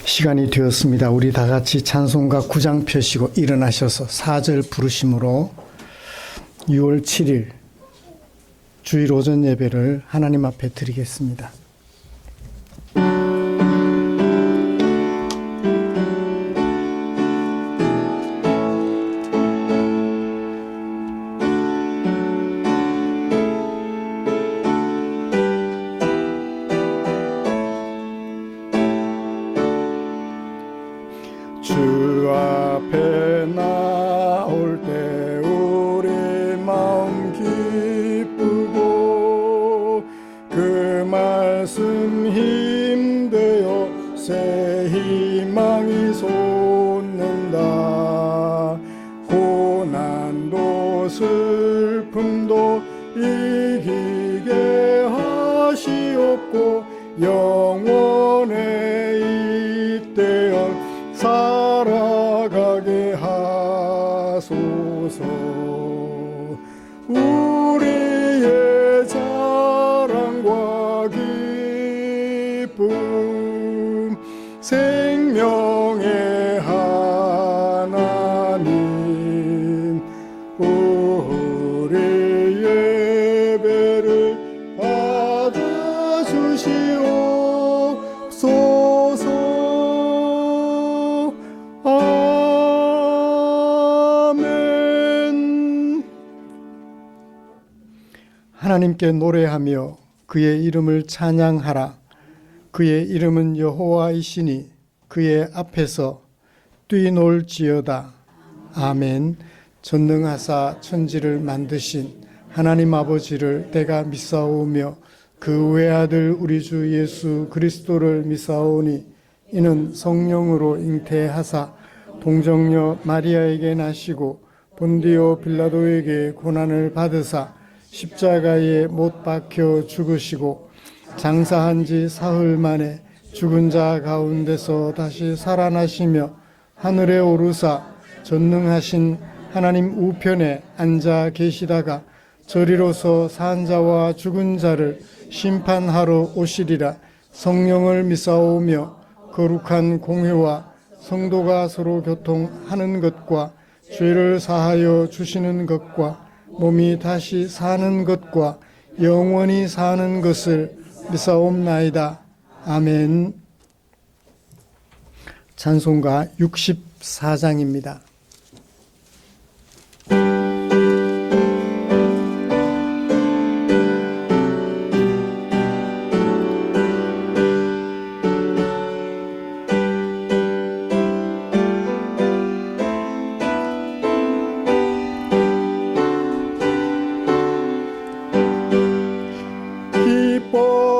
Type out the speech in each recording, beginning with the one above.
시간이 되었습니다. 우리 다 같이 찬송가 9장 펴시고 일어나셔서 4절 부르심으로 6월 7일 주일 오전 예배를 하나님 앞에 드리겠습니다. 주 앞에 나올 때 우리 마음 기쁘고 그 말씀 힘되어 새 희망이 솟는다. 고난도 슬픔도 이기게 하시옵고 영원의 이때여 살아가게 하소서. 우리의 자랑과 기쁨 생명의 하나님, 우리 예배를 받아주시옵소서. 하나님께 노래하며 그의 이름을 찬양하라. 그의 이름은 여호와이시니 그의 앞에서 뛰놀지어다. 아멘. 전능하사 천지를 만드신 하나님 아버지를 내가 믿사오며 그 외아들 우리 주 예수 그리스도를 믿사오니 이는 성령으로 잉태하사 동정녀 마리아에게 나시고 본디오 빌라도에게 고난을 받으사 십자가에 못 박혀 죽으시고 장사한 지 사흘 만에 죽은 자 가운데서 다시 살아나시며 하늘에 오르사 전능하신 하나님 우편에 앉아 계시다가 저리로서 산 자와 죽은 자를 심판하러 오시리라. 성령을 믿사오며 거룩한 공회와 성도가 서로 교통하는 것과 죄를 사하여 주시는 것과 몸이 다시 사는 것과 영원히 사는 것을 믿사옵나이다. 아멘. 찬송가 64장입니다.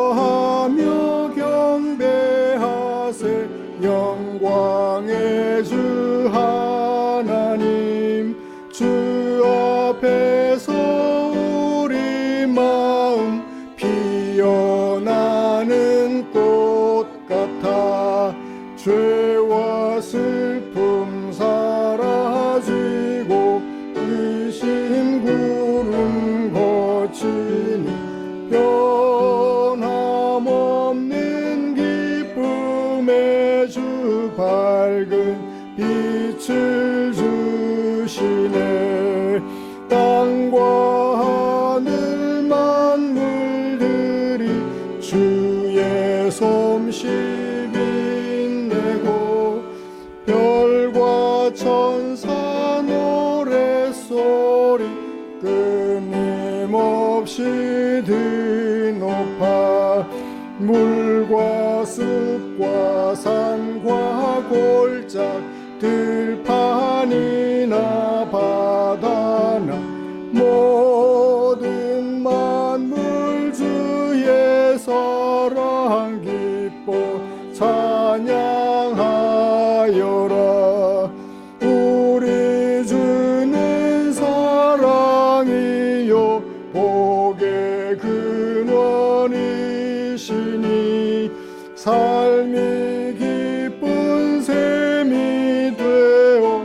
기뻐하며 경배하세 영광의 주 하나님. 주 앞에서 우리 마음 피어나는 꽃 같아 죄와 슬픔 사라지고 의심 구름 거치니 변함없는 기쁨의 주 밝은 빛을 주시네. 땅과 하늘 만물들이 주의 솜씨 빛내고 별과 천사 노랫소리 끊임없이 드높아 물과 습과 산과 골짝 들판이나 바다나 모든 만물 주의 사랑 기뻐 찬양하여라. 우리 주는 사랑이요 복의 근원이시니 삶이 기쁜 샘이 되어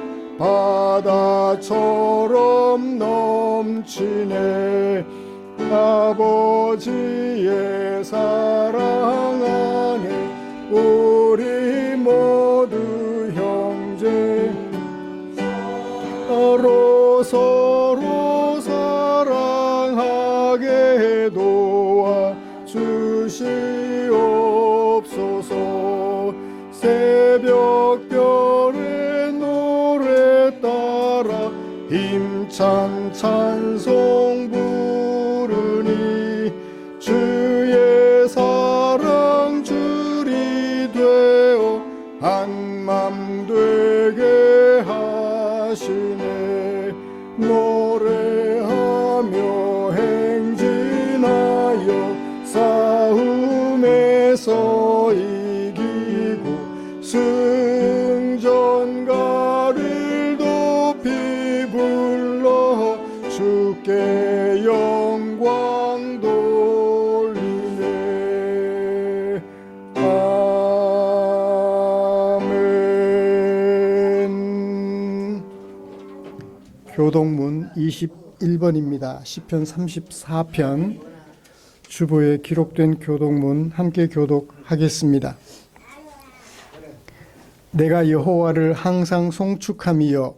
바다처럼 넘치네. 아버지의 사랑 안에 우리 모두 서로 사랑하게 도와 주시옵소서. 새벽별의 노래 따라 힘찬 찬송 부르니 주의 사랑 줄이 되어 한맘 되게 하시네. 노래하며 행진하여 싸움에서 이기고 승전가를 높이 불러 주께 영광 돌리네. 아멘. 교독문 21번입니다. 시편 34편 주보에 기록된 교독문 함께 교독하겠습니다. 내가 여호와를 항상 송축함이여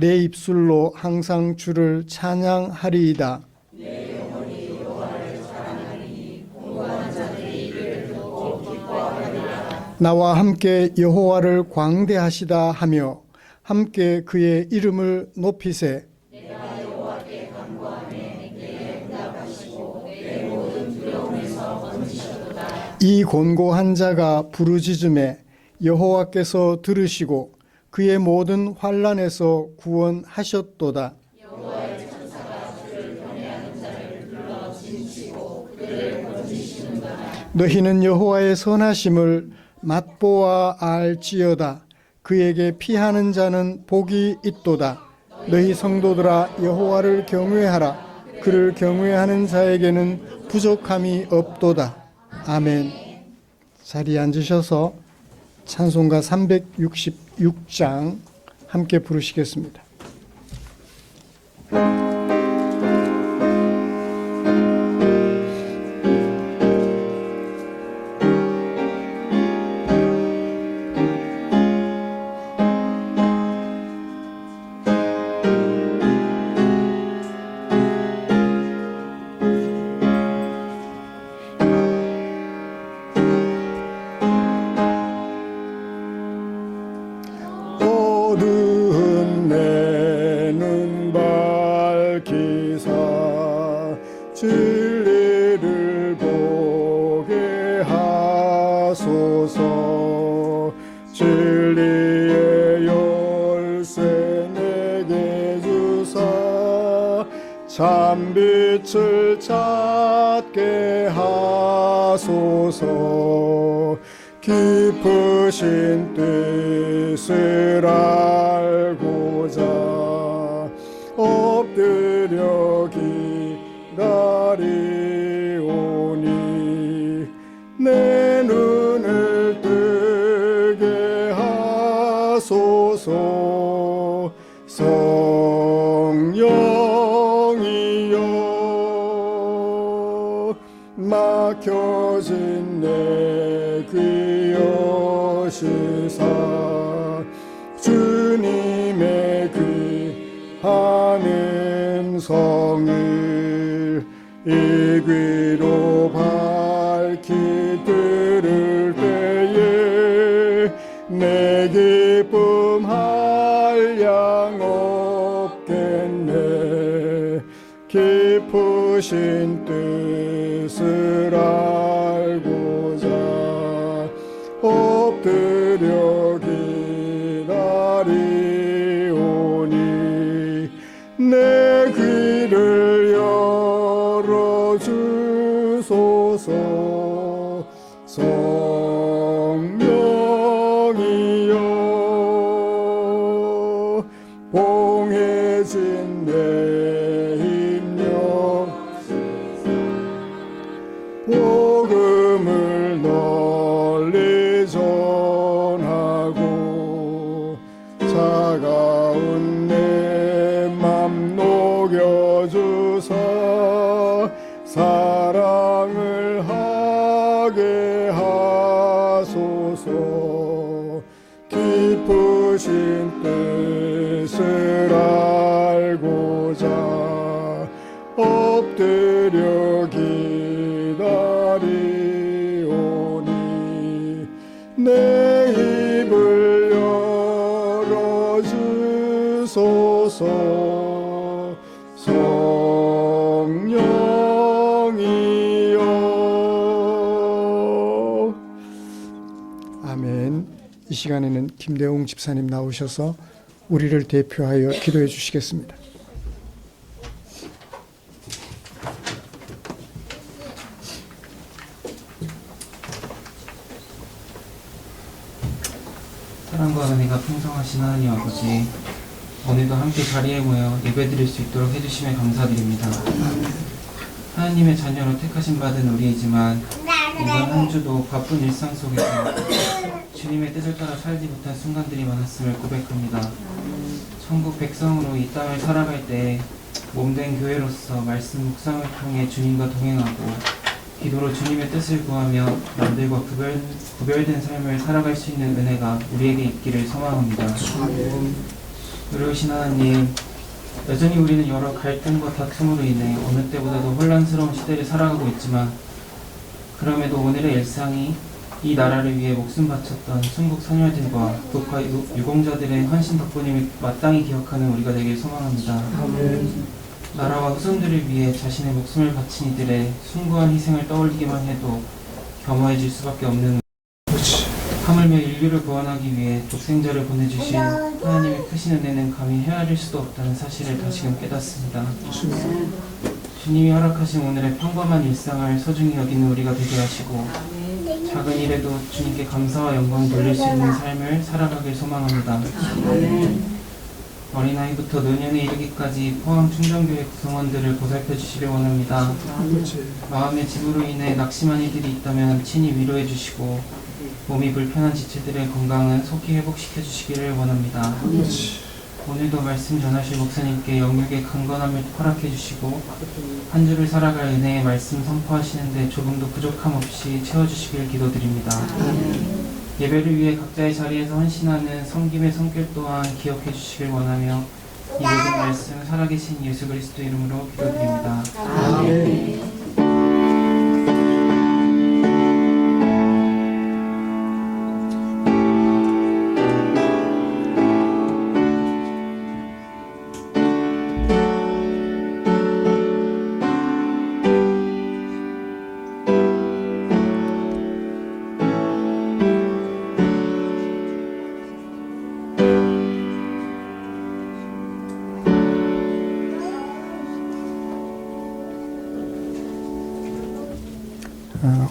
내 입술로 항상 주를 찬양하리이다. 내 영혼이 여호와를 사랑하리니 공고한 자들의 입을 듣고 기뻐하리라. 나와 함께 여호와를 광대하시다 하며 함께 그의 이름을 높이세. 내가 여호와께 간구하매 내게 응답하시고 내 모든 두려움에서 건지셨도다. 이 곤고한 자가 부르짖음에 여호와께서 들으시고 그의 모든 환난에서 구원하셨도다. 여호와의 천사가 주를 경외하는 자를 불러 진치고 그들을 건지시는도다. 너희는 여호와의 선하심을 맛보아 알지어다. 그에게 피하는 자는 복이 있도다. 너희 성도들아 여호와를 경외하라. 그를 경외하는 자에게는 부족함이 없도다. 아멘. 자리에 앉으셔서 찬송가 366장 함께 부르시겠습니다. 어두운 내 눈 밝히사 진리를 보게 하소서. 진리의 열쇠 내게 주사 참빛을 찾게 하소서. 깊으신 뜻을 알고자 엎드려 기다리오니 내 눈을 뜨게 하소서. 성령이여 막혀진 내 귀 여시사 주님의 귀한 성을 이 귀로 밝히 들을 때에 내 기쁨 한량 없겠네. 깊으신 뜻을 알고자 엎드려 기다리오니 내 귀를 열어주소서. 성령이여 봉해진 내 힘력 복음을 널리 전하고 차가운 내 맘 녹여주사 사랑을 하게 하소서. 깊으신 뜻을 알고자 엎드려 기다리오니 내 입을 열어주소서. 성령이여. 아멘. 이 시간에는 김대웅 집사님 나오셔서 우리를 대표하여 기도해 주시겠습니다. 사랑과 은혜가 풍성하신 하나님 아버지, 오늘도 함께 자리에 모여 예배드릴 수 있도록 해주심에 감사드립니다. 하나님의 자녀로 택하신 받은 우리이지만 이번 한 주도 바쁜 일상 속에서 주님의 뜻을 따라 살지 못한 순간들이 많았음을 고백합니다. 천국 백성으로 이 땅을 살아갈 때 몸된 교회로서 말씀 묵상을 통해 주님과 동행하고 기도로 주님의 뜻을 구하며 남들과 구별된 삶을 살아갈 수 있는 은혜가 우리에게 있기를 소망합니다. 의로우신 하나님, 여전히 우리는 여러 갈등과 다툼으로 인해 어느 때보다도 혼란스러운 시대를 살아가고 있지만 그럼에도 오늘의 일상이 이 나라를 위해 목숨 바쳤던 순국 선열들과 북한 유공자들의 헌신 덕분임을 마땅히 기억하는 우리가 되길 소망합니다. 나라와 후손들을 위해 자신의 목숨을 바친 이들의 숭고한 희생을 떠올리기만 해도 겸허해질 수밖에 없는, 하물며 인류를 구원하기 위해 독생자를 보내주신 하나님의 크신 은혜는 감히 헤아릴 수도 없다는 사실을 다시금 깨닫습니다. 주님이 허락하신 오늘의 평범한 일상을 소중히 여기는 우리가 되게 하시고 작은 일에도 주님께 감사와 영광을 돌릴 수 있는 삶을 살아가길 소망합니다. 어린아이부터 노년에 이르기까지 포항 충정교회 구성원들을 보살펴 주시길 원합니다. 마음의 짐으로 인해 낙심한 이들이 있다면 친히 위로해 주시고 몸이 불편한 지체들의 건강은 속히 회복시켜 주시기를 원합니다. 오늘도 말씀 전하실 목사님께 영육의 강건함을 허락해 주시고 한 주를 살아갈 은혜의 말씀 선포하시는데 조금도 부족함 없이 채워주시길 기도드립니다. 예배를 위해 각자의 자리에서 헌신하는 섬김의 손길 또한 기억해 주시길 원하며 이 모든 말씀 살아계신 예수 그리스도 이름으로 기도드립니다. 아멘.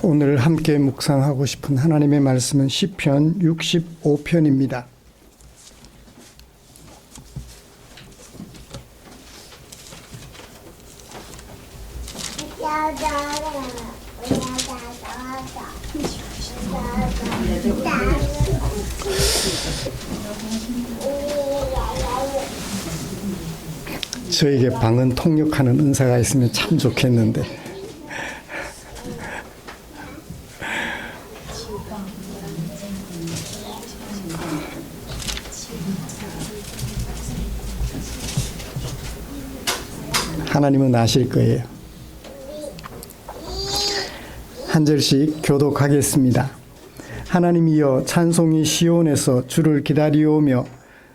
오늘 함께 묵상하고 싶은 하나님의 말씀은 시편 65편입니다. 저에게 방언 통역하는 은사가 있으면 참 좋겠는데 하나님은 아실 거예요. 한 절씩 교독하겠습니다. 하나님이여, 찬송이 시온에서 주를 기다리오며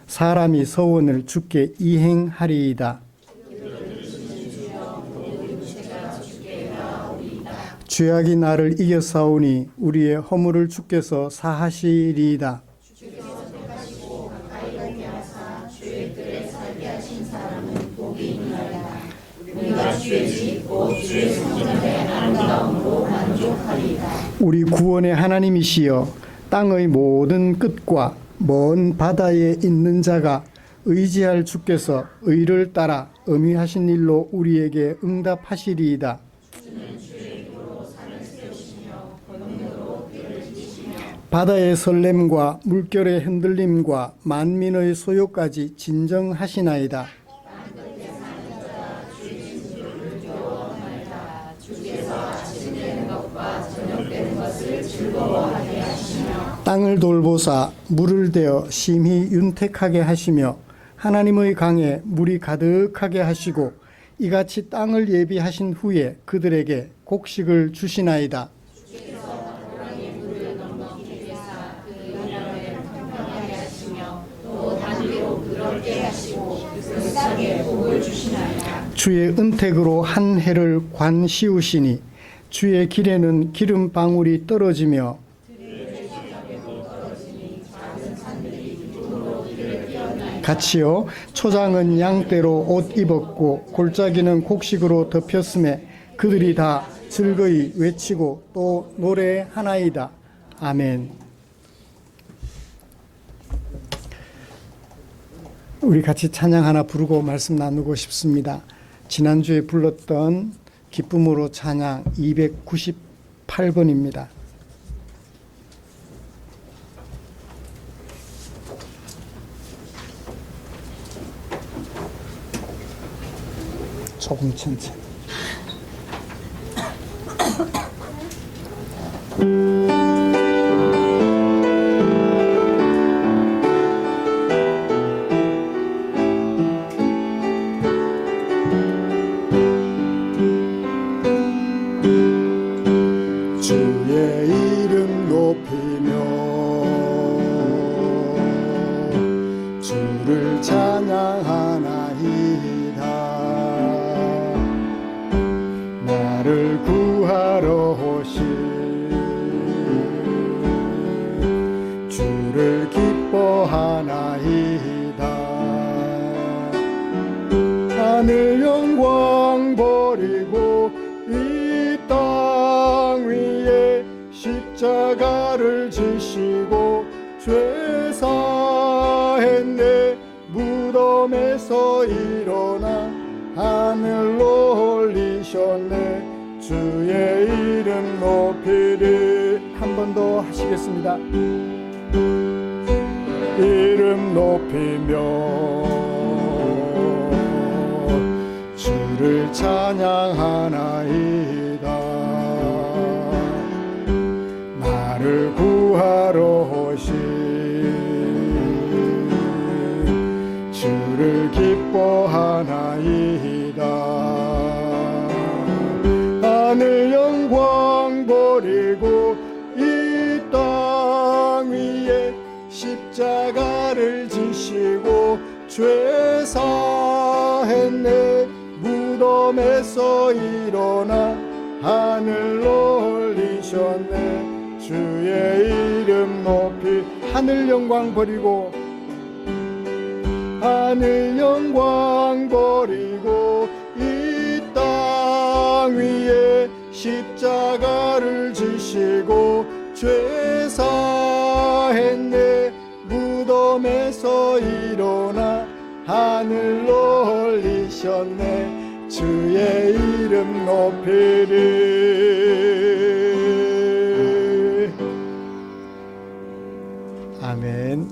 사람이 서원을 주께 이행하리이다. 죄악이 나를 이겨싸우니 우리의 허물을 주께서 사하시리이다. 우리 구원의 하나님이시여, 땅의 모든 끝과 먼 바다에 있는 자가 의지할 주께서 의를 따라 엄히하신 일로 우리에게 응답하시리이다. 바다의 설렘과 물결의 흔들림과 만민의 소요까지 진정하시나이다. 땅을 돌보사 물을 대어 심히 윤택하게 하시며 하나님의 강에 물이 가득하게 하시고 이같이 땅을 예비하신 후에 그들에게 곡식을 주시나이다. 주의 은택으로 한 해를 관 씌우시니 주의 길에는 기름 방울이 떨어지며 같이요 초장은 양떼로 옷 입었고 골짜기는 곡식으로 덮였음에 그들이 다 즐거이 외치고 또 노래하나이다. 아멘. 우리 같이 찬양 하나 부르고 말씀 나누고 싶습니다. 지난주에 불렀던 기쁨으로 찬양 298번입니다. 조금 천천히. 주의 이름 높이며 주를 찬양하나이다. 나를 구하러 오신 주를 기뻐하나이다. 하늘 영광 버리고 이 땅 위에 십자가를 지시고 죄 사했네. 무덤에서 일어나 하늘로 올리셨네. 주의 이름 높이리. 한 번 더 하시겠습니다. 이름 높이며 주를 찬양하나이다. 나를 구하러 오신 주를 기뻐하나이다. 하늘 영광 버리고 이 땅 위에 십자가를 지시고 죄 사했네. 무덤에서 일어나 하늘로 올리셨네. 주의 이름 높이. 하늘 영광 버리고 하늘 영광 버리고 이 땅 위에 십자가를 지시고 죄 사했네. 무덤에서 일어나 하늘로 올리셨네. 주의 이름 높이리. 아멘.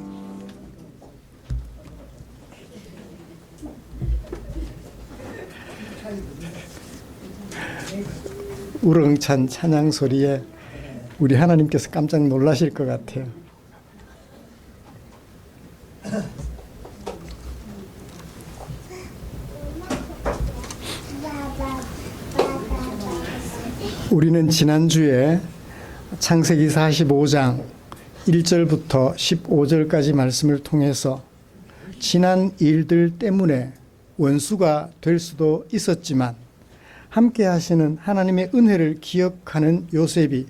우렁찬 찬양 소리에 우리 하나님께서 깜짝 놀라실 것 같아요. 우리는 지난주에 창세기 45장 1절부터 15절까지 말씀을 통해서 지난 일들 때문에 원수가 될 수도 있었지만 함께 하시는 하나님의 은혜를 기억하는 요셉이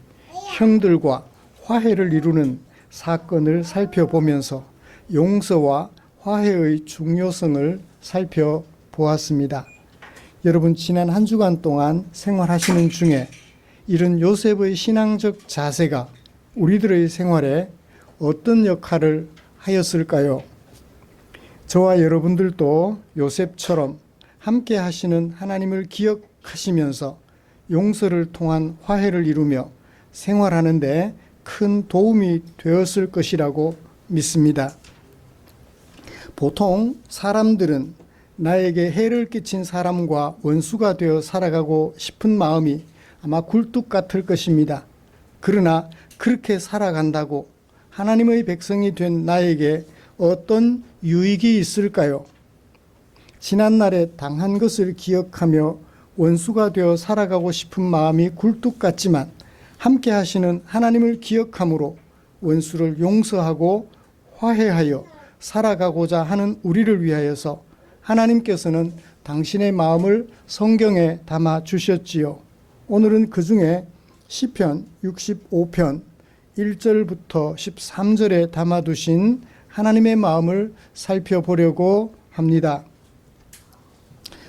형들과 화해를 이루는 사건을 살펴보면서 용서와 화해의 중요성을 살펴보았습니다. 여러분, 지난 한 주간 동안 생활하시는 중에 이런 요셉의 신앙적 자세가 우리들의 생활에 어떤 역할을 하였을까요? 저와 여러분들도 요셉처럼 함께 하시는 하나님을 기억하시면서 용서를 통한 화해를 이루며 생활하는 데 큰 도움이 되었을 것이라고 믿습니다. 보통 사람들은 나에게 해를 끼친 사람과 원수가 되어 살아가고 싶은 마음이 아마 굴뚝 같을 것입니다. 그러나 그렇게 살아간다고 하나님의 백성이 된 나에게 어떤 유익이 있을까요? 지난날에 당한 것을 기억하며 원수가 되어 살아가고 싶은 마음이 굴뚝 같지만 함께 하시는 하나님을 기억함으로 원수를 용서하고 화해하여 살아가고자 하는 우리를 위하여서 하나님께서는 당신의 마음을 성경에 담아 주셨지요. 오늘은 그 중에 시편 65편 1절부터 13절에 담아두신 하나님의 마음을 살펴보려고 합니다.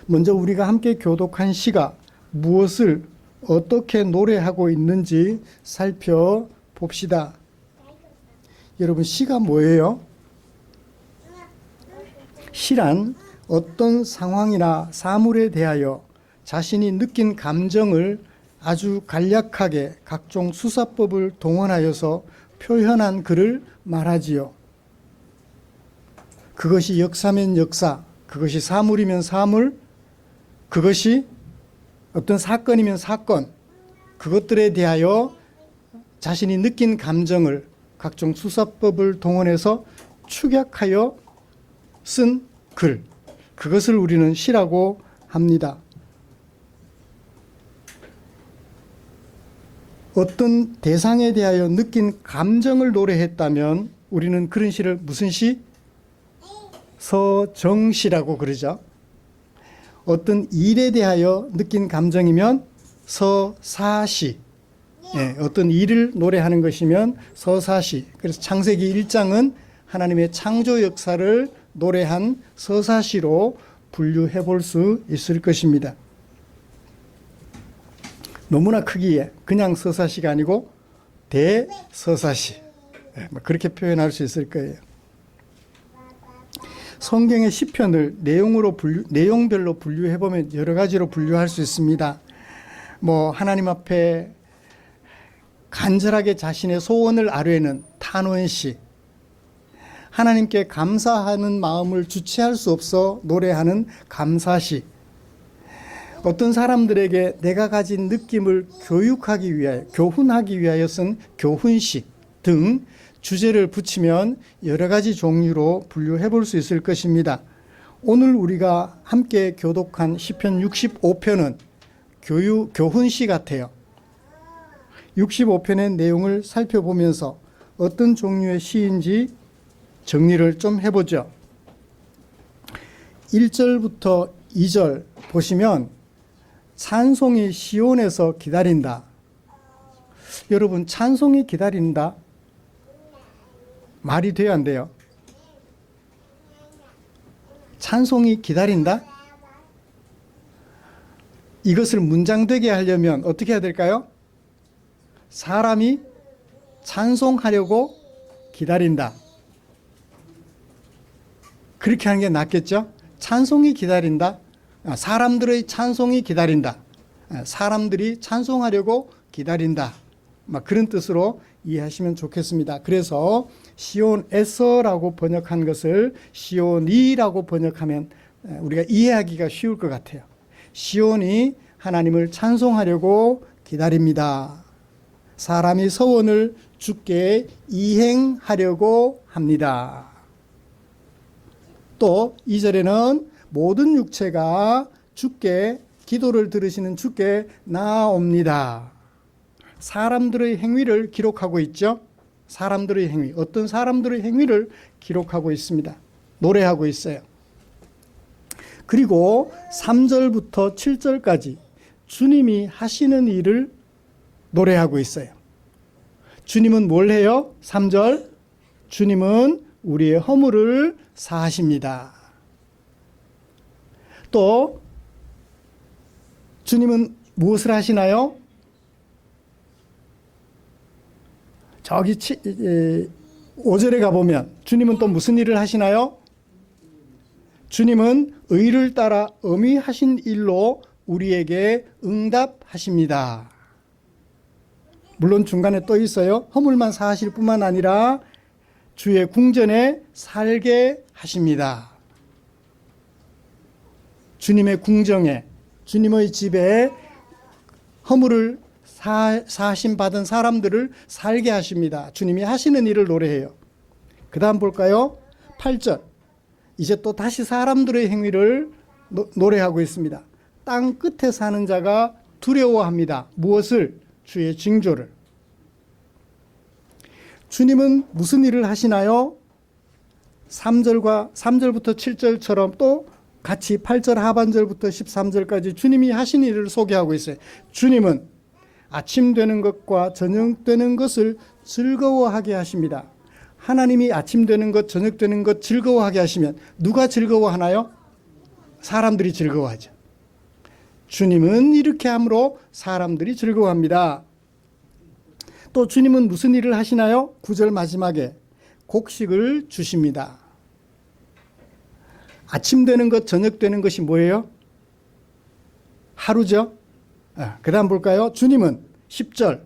먼저 우리가 함께 교독한 시가 무엇을 어떻게 노래하고 있는지 살펴봅시다. 여러분, 시가 뭐예요? 시란 어떤 상황이나 사물에 대하여 자신이 느낀 감정을 아주 간략하게 각종 수사법을 동원하여서 표현한 글을 말하지요. 그것이 역사면 역사, 그것이 사물이면 사물, 그것이 어떤 사건이면 사건, 그것들에 대하여 자신이 느낀 감정을 각종 수사법을 동원해서 축약하여 쓴 글, 그것을 우리는 시라고 합니다. 어떤 대상에 대하여 느낀 감정을 노래했다면 우리는 그런 시를 무슨 시? 서정시라고 그러죠. 어떤 일에 대하여 느낀 감정이면 서사시. 예, 어떤 일을 노래하는 것이면 서사시. 그래서 창세기 1장은 하나님의 창조 역사를 노래한 서사시로 분류해 볼 수 있을 것입니다. 너무나 크기에 그냥 서사시가 아니고 대서사시. 예, 그렇게 표현할 수 있을 거예요. 성경의 시편을 내용별로 분류해 보면 여러 가지로 분류할 수 있습니다. 하나님 앞에 간절하게 자신의 소원을 아뢰는 탄원시, 하나님께 감사하는 마음을 주체할 수 없어 노래하는 감사시, 어떤 사람들에게 내가 가진 느낌을 교육하기 위하여, 교훈하기 위하여 쓴 교훈시 등 주제를 붙이면 여러 가지 종류로 분류해 볼 수 있을 것입니다. 오늘 우리가 함께 교독한 시편 65편은 교훈시 같아요. 65편의 내용을 살펴보면서 어떤 종류의 시인지 정리를 좀 해보죠. 1절부터 2절 보시면 찬송이 시온에서 기다린다. 여러분, 찬송이 기다린다? 말이 돼야 안 돼요? 찬송이 기다린다? 이것을 문장되게 하려면 어떻게 해야 될까요? 사람이 찬송하려고 기다린다. 그렇게 하는 게 낫겠죠? 찬송이 기다린다. 사람들의 찬송이 기다린다. 사람들이 찬송하려고 기다린다. 그런 뜻으로 이해하시면 좋겠습니다. 그래서 시온에서라고 번역한 것을 시온이라고 번역하면 우리가 이해하기가 쉬울 것 같아요. 시온이 하나님을 찬송하려고 기다립니다. 사람이 서원을 주께 이행하려고 합니다. 또 2절에는 모든 육체가 주께 기도를 들으시는 주께 나아옵니다. 사람들의 행위를 기록하고 있죠. 사람들의 행위, 어떤 사람들의 행위를 기록하고 있습니다. 노래하고 있어요. 그리고 3절부터 7절까지 주님이 하시는 일을 노래하고 있어요. 주님은 뭘 해요? 3절, 주님은 우리의 허물을 사하십니다. 또 주님은 무엇을 하시나요? 저기 5절에 가보면 주님은 또 무슨 일을 하시나요? 주님은 의를 따라 엄히 일로 우리에게 응답하십니다. 물론 중간에 또 있어요. 허물만 사하실 뿐만 아니라 주의 궁전에 살게 하십니다. 주님의 궁정에, 주님의 집에 허물을 사하심 받은 사람들을 살게 하십니다. 주님이 하시는 일을 노래해요. 그 다음 볼까요? 8절. 이제 또 다시 사람들의 행위를 노래하고 있습니다. 땅 끝에 사는 자가 두려워합니다. 무엇을? 주의 징조를. 주님은 무슨 일을 하시나요? 3절부터 7절처럼 또 같이 8절 하반절부터 13절까지 주님이 하신 일을 소개하고 있어요. 주님은 아침 되는 것과 저녁 되는 것을 즐거워하게 하십니다. 하나님이 아침 되는 것, 저녁 되는 것 즐거워하게 하시면 누가 즐거워하나요? 사람들이 즐거워하죠. 주님은 이렇게 함으로 사람들이 즐거워합니다. 또 주님은 무슨 일을 하시나요? 9절 마지막에 곡식을 주십니다. 아침 되는 것, 저녁 되는 것이 뭐예요? 하루죠. 그 다음 볼까요? 주님은 10절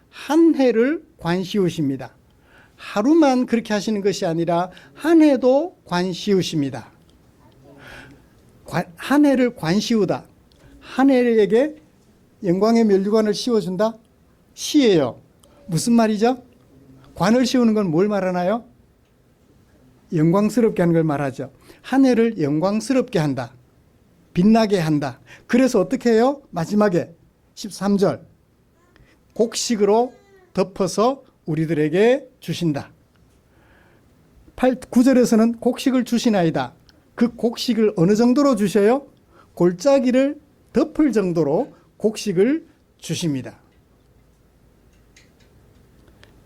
한 해를 관시우십니다. 하루만 그렇게 하시는 것이 아니라 한 해도 관시우십니다. 한 해를 관시우다. 한 해에게 영광의 면류관을 씌워준다? 시예요. 무슨 말이죠? 관을 씌우는 건 뭘 말하나요? 영광스럽게 하는 걸 말하죠. 한 해를 영광스럽게 한다. 빛나게 한다. 그래서 어떻게 해요? 마지막에 13절 곡식으로 덮어서 우리들에게 주신다. 9절에서는 곡식을 주시나이다. 그 곡식을 어느 정도로 주셔요? 골짜기를 덮을 정도로 곡식을 주십니다.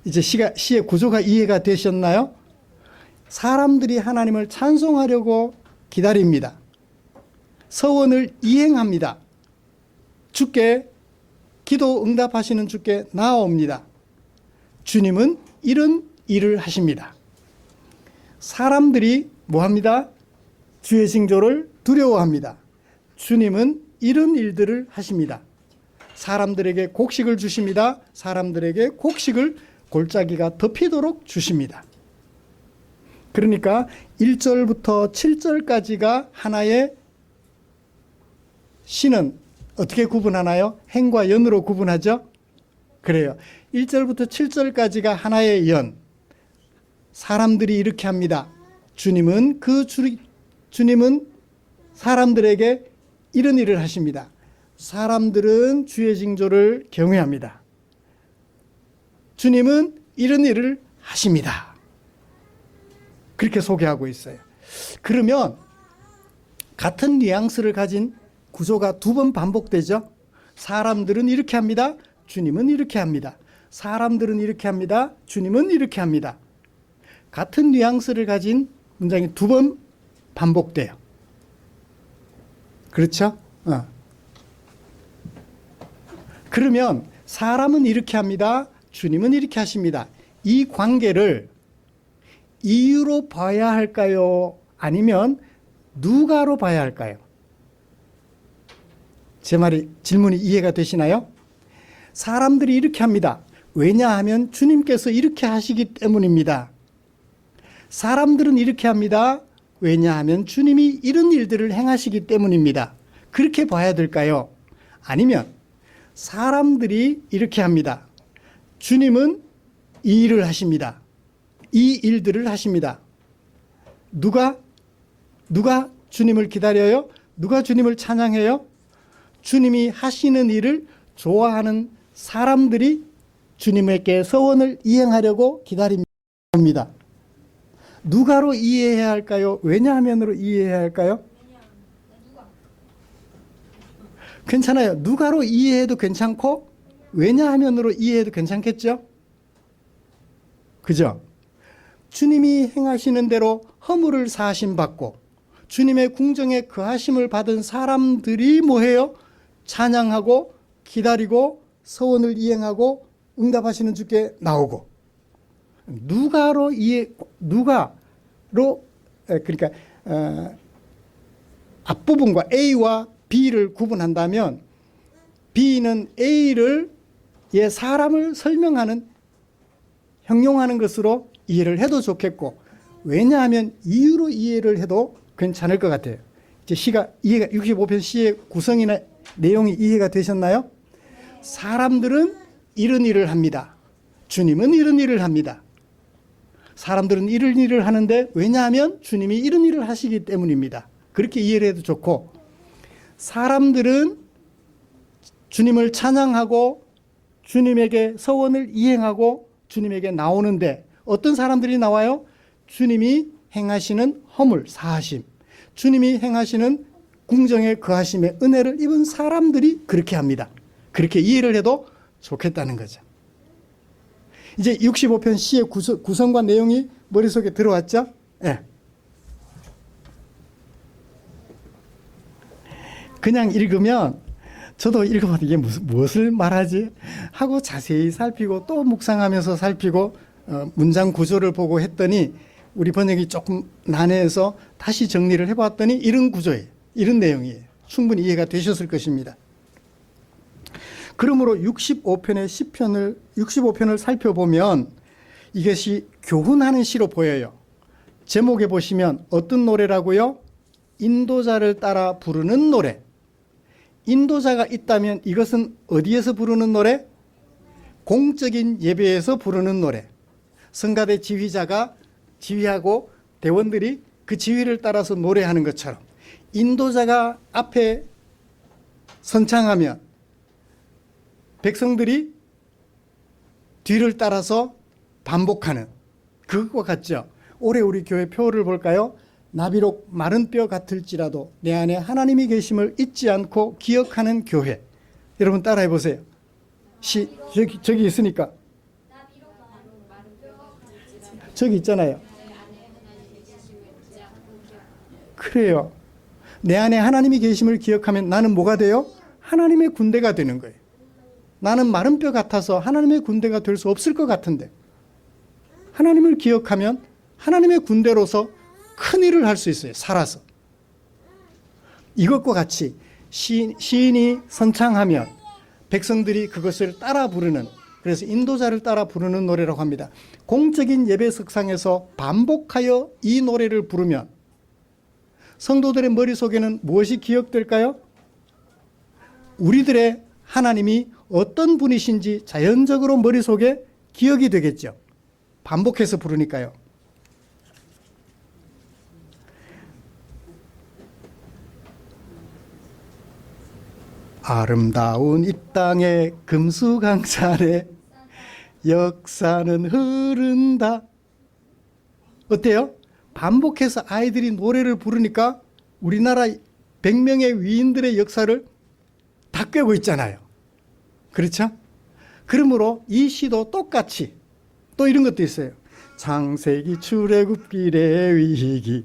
이제 시의 구조가 이해가 되셨나요? 사람들이 하나님을 찬송하려고 기다립니다. 서원을 이행합니다. 주께 기도 응답하시는 주께 나아옵니다. 주님은 이런 일을 하십니다. 사람들이 뭐합니다? 주의 징조를 두려워합니다. 주님은 이런 일들을 하십니다. 사람들에게 곡식을 주십니다. 사람들에게 곡식을 골짜기가 덮이도록 주십니다. 그러니까 1절부터 7절까지가 하나의 시는 어떻게 구분하나요? 행과 연으로 구분하죠? 그래요. 1절부터 7절까지가 하나의 연. 사람들이 이렇게 합니다. 주님은 사람들에게 이런 일을 하십니다. 사람들은 주의 징조를 경외합니다. 주님은 이런 일을 하십니다. 그렇게 소개하고 있어요. 그러면 같은 뉘앙스를 가진 구조가 두 번 반복되죠. 사람들은 이렇게 합니다. 주님은 이렇게 합니다. 사람들은 이렇게 합니다. 주님은 이렇게 합니다. 같은 뉘앙스를 가진 문장이 두 번 반복돼요. 그렇죠? 그러면 사람은 이렇게 합니다. 주님은 이렇게 하십니다. 이 관계를 이유로 봐야 할까요? 아니면 누가로 봐야 할까요? 제 말이 질문이 이해가 되시나요? 사람들이 이렇게 합니다. 왜냐하면 주님께서 이렇게 하시기 때문입니다. 사람들은 이렇게 합니다. 왜냐하면 주님이 이런 일들을 행하시기 때문입니다. 그렇게 봐야 될까요? 아니면 사람들이 이렇게 합니다. 주님은 이 일을 하십니다. 이 일들을 하십니다. 누가 주님을 기다려요? 누가 주님을 찬양해요? 주님이 하시는 일을 좋아하는 사람들이 주님에게 서원을 이행하려고 기다립니다. 누가로 이해해야 할까요? 왜냐하면으로 이해해야 할까요? 괜찮아요. 누가로 이해해도 괜찮고 왜냐하면으로 이해해도 괜찮겠죠? 그죠? 주님이 행하시는 대로 허물을 사하심받고 주님의 궁정에 거하심을 받은 사람들이 뭐해요? 찬양하고 기다리고 서원을 이행하고 응답하시는 주께 나오고 그러니까 앞부분과 A와 B를 구분한다면 B는 A를 사람을 설명하는 형용하는 것으로 이해를 해도 좋겠고 왜냐하면 이유로 이해를 해도 괜찮을 것 같아요. 이제 시가 이해가 65편 시의 구성이나 내용이 이해가 되셨나요? 사람들은 이런 일을 합니다. 주님은 이런 일을 합니다. 사람들은 이런 일을 하는데 왜냐하면 주님이 이런 일을 하시기 때문입니다. 그렇게 이해를 해도 좋고, 사람들은 주님을 찬양하고 주님에게 서원을 이행하고 주님에게 나오는데 어떤 사람들이 나와요? 주님이 행하시는 허물, 사하심, 주님이 행하시는 궁정에 거하심의 은혜를 입은 사람들이 그렇게 합니다. 그렇게 이해를 해도 좋겠다는 거죠. 이제 65편 시의 구성과 내용이 머릿속에 들어왔죠? 네. 그냥 읽으면 저도 읽어봐도 이게 무엇을 말하지? 하고 자세히 살피고 또 묵상하면서 살피고 문장 구조를 보고 했더니 우리 번역이 조금 난해해서 다시 정리를 해봤더니 이런 구조예요. 이런 내용이에요. 충분히 이해가 되셨을 것입니다. 그러므로 65편을 살펴보면 이것이 교훈하는 시로 보여요. 제목에 보시면 어떤 노래라고요? 인도자를 따라 부르는 노래. 인도자가 있다면 이것은 어디에서 부르는 노래? 공적인 예배에서 부르는 노래. 성가대 지휘자가 지휘하고 대원들이 그 지휘를 따라서 노래하는 것처럼 인도자가 앞에 선창하면 백성들이 뒤를 따라서 반복하는 그것과 같죠. 올해 우리 교회 표를 볼까요? 나비록 마른 뼈 같을지라도 내 안에 하나님이 계심을 잊지 않고 기억하는 교회. 여러분 따라해 보세요. 저기 있으니까. 저기 있잖아요. 그래요. 내 안에 하나님이 계심을 기억하면 나는 뭐가 돼요? 하나님의 군대가 되는 거예요. 나는 마른 뼈 같아서 하나님의 군대가 될 수 없을 것 같은데 하나님을 기억하면 하나님의 군대로서 큰 일을 할 수 있어요. 살아서. 이것과 같이 시인이 선창하면 백성들이 그것을 따라 부르는, 그래서 인도자를 따라 부르는 노래라고 합니다. 공적인 예배 석상에서 반복하여 이 노래를 부르면 성도들의 머릿속에는 무엇이 기억될까요? 우리들의 하나님이 어떤 분이신지 자연적으로 머릿속에 기억이 되겠죠. 반복해서 부르니까요. 아름다운 이 땅의 금수강산에 역사는 흐른다. 어때요? 반복해서 아이들이 노래를 부르니까 우리나라 100명의 위인들의 역사를 다 꿰고 있잖아요. 그렇죠? 그러므로 이 시도 똑같이 또 이런 것도 있어요. 창세기 출애굽길의 위기,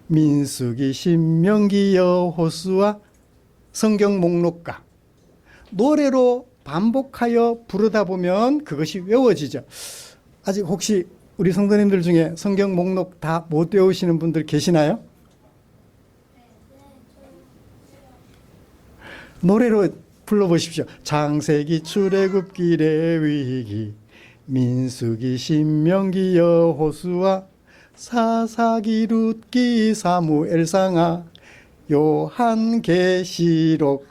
민수기 신명기 여호수아, 성경 목록가, 노래로 반복하여 부르다 보면 그것이 외워지죠. 아직 혹시 우리 성도님들 중에 성경 목록 다 못 외우시는 분들 계시나요? 노래로 불러보십시오. 창세기 출애굽길의 위기, 민수기 신명기 여호수아, 사사기 룻기 사무엘상하, 요한계시록.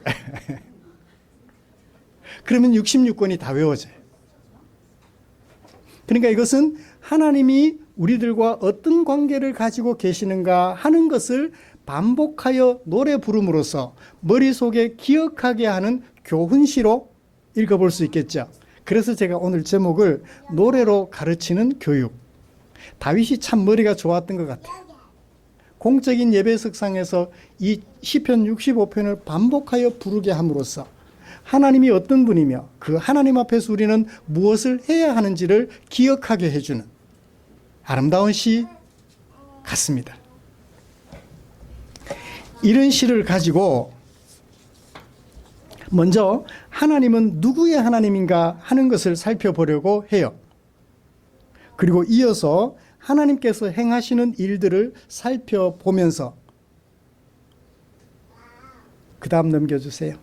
그러면 66권이 다 외워져요. 그러니까 이것은 하나님이 우리들과 어떤 관계를 가지고 계시는가 하는 것을 반복하여 노래 부름으로써 머릿속에 기억하게 하는 교훈시로 읽어볼 수 있겠죠. 그래서 제가 오늘 제목을 노래로 가르치는 교육. 다윗이 참 머리가 좋았던 것 같아요. 공적인 예배 석상에서 이 시편 65편을 반복하여 부르게 함으로써 하나님이 어떤 분이며 그 하나님 앞에서 우리는 무엇을 해야 하는지를 기억하게 해주는 아름다운 시 같습니다. 이런 시를 가지고 먼저 하나님은 누구의 하나님인가 하는 것을 살펴보려고 해요. 그리고 이어서 하나님께서 행하시는 일들을 살펴보면서 그 다음 넘겨주세요.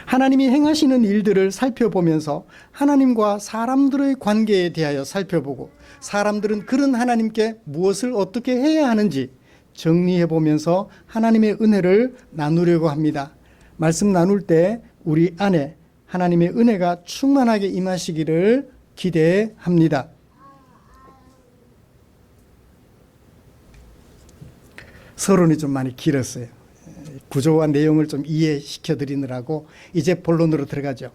하나님이 행하시는 일들을 살펴보면서 하나님과 사람들의 관계에 대하여 살펴보고 사람들은 그런 하나님께 무엇을 어떻게 해야 하는지 정리해보면서 하나님의 은혜를 나누려고 합니다. 말씀 나눌 때 우리 안에 하나님의 은혜가 충만하게 임하시기를 기대합니다. 서론이 좀 많이 길었어요. 구조와 내용을 좀 이해시켜 드리느라고 이제 본론으로 들어가죠.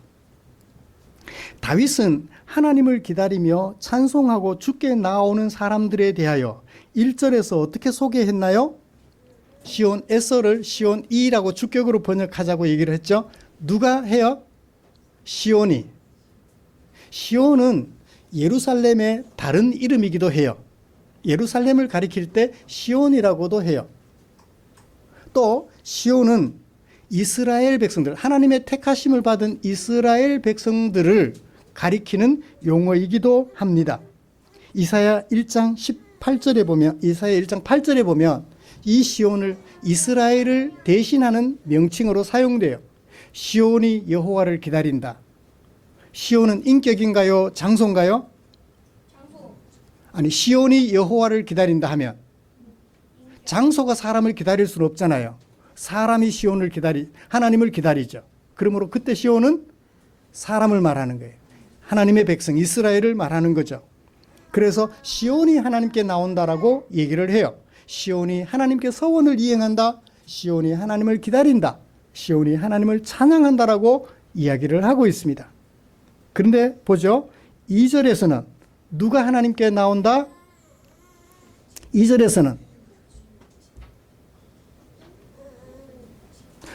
다윗은 하나님을 기다리며 찬송하고 주께 나오는 사람들에 대하여 1절에서 어떻게 소개했나요? 시온 에서를 시온 이라고 주격으로 번역하자고 얘기를 했죠. 누가 해요? 시온이. 시온은 예루살렘의 다른 이름이기도 해요. 예루살렘을 가리킬 때 시온이라고도 해요. 또 시온은 이스라엘 백성들, 하나님의 택하심을 받은 이스라엘 백성들을 가리키는 용어이기도 합니다. 이사야 1장 18절에 보면, 이사야 1장 8절에 보면 이 시온을 이스라엘을 대신하는 명칭으로 사용돼요. 시온이 여호와를 기다린다. 시온은 인격인가요? 장소인가요? 아니, 시온이 여호와를 기다린다 하면 장소가 사람을 기다릴 수는 없잖아요. 사람이 시온을 하나님을 기다리죠. 그러므로 그때 시온은 사람을 말하는 거예요. 하나님의 백성 이스라엘을 말하는 거죠. 그래서 시온이 하나님께 나온다라고 얘기를 해요. 시온이 하나님께 서원을 이행한다. 시온이 하나님을 기다린다. 시온이 하나님을 찬양한다라고 이야기를 하고 있습니다. 그런데 보죠. 2절에서는 누가 하나님께 나온다? 2절에서는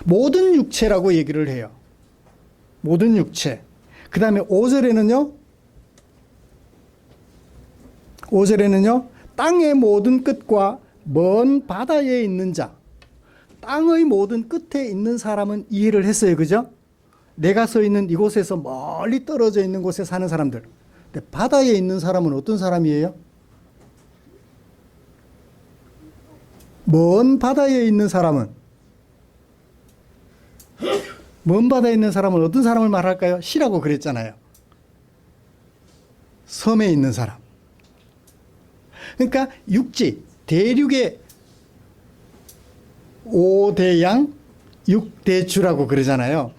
모든 육체라고 얘기를 해요. 모든 육체. 그 다음에 5절에는요, 땅의 모든 끝과 먼 바다에 있는 자. 땅의 모든 끝에 있는 사람은 이해를 했어요. 그죠? 내가 서 있는 이곳에서 멀리 떨어져 있는 곳에 사는 사람들. 근데 바다에 있는 사람은 어떤 사람이에요? 먼 바다에 있는 사람은 어떤 사람을 말할까요? 시라고 그랬잖아요. 섬에 있는 사람. 그러니까 육지, 대륙의 5대양 6대주라고 그러잖아요.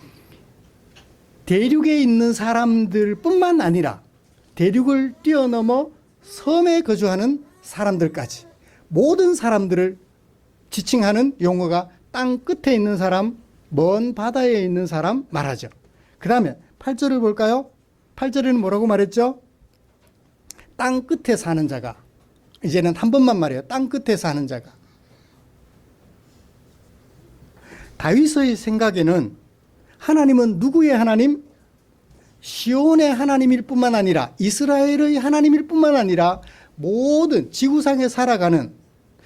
대륙에 있는 사람들뿐만 아니라 대륙을 뛰어넘어 섬에 거주하는 사람들까지 모든 사람들을 지칭하는 용어가 땅 끝에 있는 사람, 먼 바다에 있는 사람 말하죠. 그 다음에 8절을 볼까요? 8절에는 뭐라고 말했죠? 땅 끝에 사는 자가. 이제는 한 번만 말해요. 땅 끝에 사는 자가. 다윗의 생각에는 하나님은 누구의 하나님? 시온의 하나님일 뿐만 아니라 이스라엘의 하나님일 뿐만 아니라 모든 지구상에 살아가는,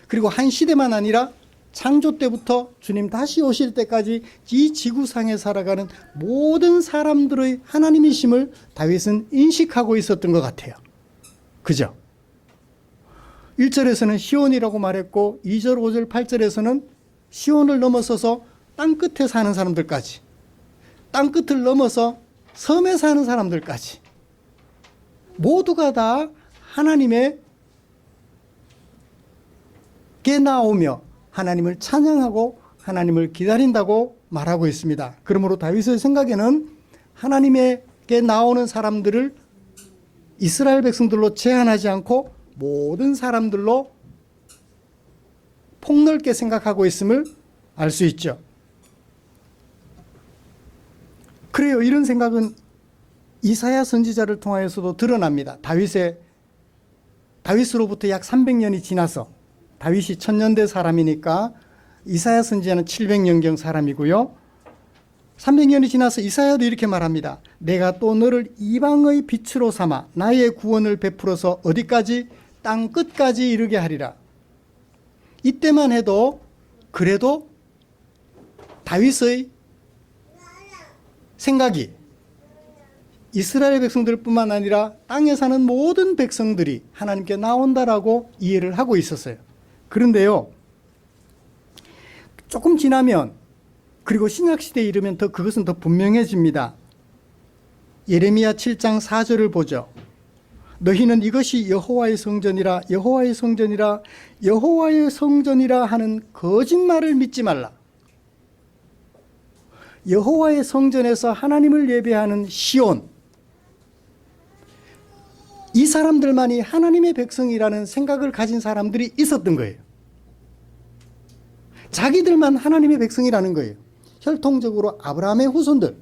그리고 한 시대만 아니라 창조 때부터 주님 다시 오실 때까지 이 지구상에 살아가는 모든 사람들의 하나님이심을 다윗은 인식하고 있었던 것 같아요. 그죠? 1절에서는 시온이라고 말했고 2절, 5절, 8절에서는 시온을 넘어서서 땅 끝에 사는 사람들까지, 땅 끝을 넘어서 섬에 사는 사람들까지 모두가 다 하나님에게 나오며 하나님을 찬양하고 하나님을 기다린다고 말하고 있습니다. 그러므로 다윗의 생각에는 하나님에게 나오는 사람들을 이스라엘 백성들로 제한하지 않고 모든 사람들로 폭넓게 생각하고 있음을 알 수 있죠. 그래요. 이런 생각은 이사야 선지자를 통하여서도 드러납니다. 다윗으로부터 약 300년이 지나서, 다윗이 천년대 사람이니까 이사야 선지자는 700년경 사람이고요. 300년이 지나서 이사야도 이렇게 말합니다. 내가 또 너를 이방의 빛으로 삼아 나의 구원을 베풀어서 어디까지? 땅 끝까지 이르게 하리라. 이때만 해도 그래도 다윗의 생각이 이스라엘 백성들뿐만 아니라 땅에 사는 모든 백성들이 하나님께 나온다라고 이해를 하고 있었어요. 그런데요, 조금 지나면, 그리고 신약시대에 이르면 그것은 더 분명해집니다. 예레미야 7장 4절을 보죠. 너희는 이것이 여호와의 성전이라, 여호와의 성전이라, 여호와의 성전이라 하는 거짓말을 믿지 말라. 여호와의 성전에서 하나님을 예배하는 시온, 이 사람들만이 하나님의 백성이라는 생각을 가진 사람들이 있었던 거예요. 자기들만 하나님의 백성이라는 거예요. 혈통적으로 아브라함의 후손들.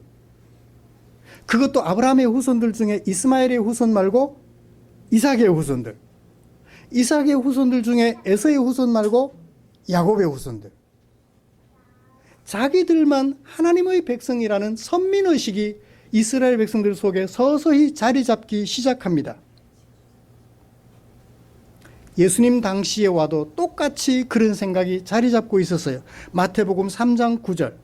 그것도 아브라함의 후손들 중에 이스마엘의 후손 말고 이삭의 후손들. 이삭의 후손들 중에 에서의 후손 말고 야곱의 후손들. 자기들만 하나님의 백성이라는 선민의식이 이스라엘 백성들 속에 서서히 자리 잡기 시작합니다. 예수님 당시에 와도 똑같이 그런 생각이 자리 잡고 있었어요. 마태복음 3장 9절.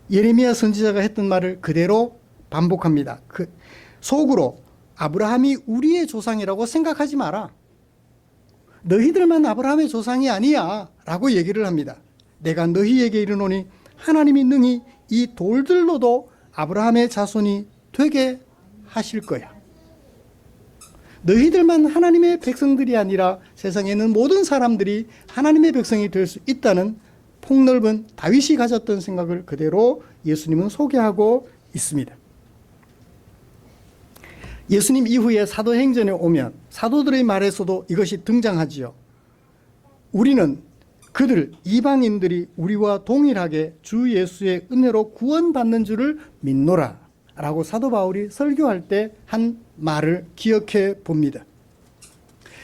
예레미야 선지자가 했던 말을 그대로 반복합니다. 속으로 아브라함이 우리의 조상이라고 생각하지 마라. 너희들만 아브라함의 조상이 아니야 라고 얘기를 합니다. 내가 너희에게 이르노니 하나님이 능히 이 돌들로도 아브라함의 자손이 되게 하실 거야. 너희들만 하나님의 백성들이 아니라 세상에 있는 모든 사람들이 하나님의 백성이 될 수 있다는 폭넓은 다윗이 가졌던 생각을 그대로 예수님은 소개하고 있습니다. 예수님 이후에 사도행전에 오면 사도들의 말에서도 이것이 등장하지요. 우리는 그들 이방인들이 우리와 동일하게 주 예수의 은혜로 구원받는 줄을 믿노라 라고 사도 바울이 설교할 때 한 말을 기억해 봅니다.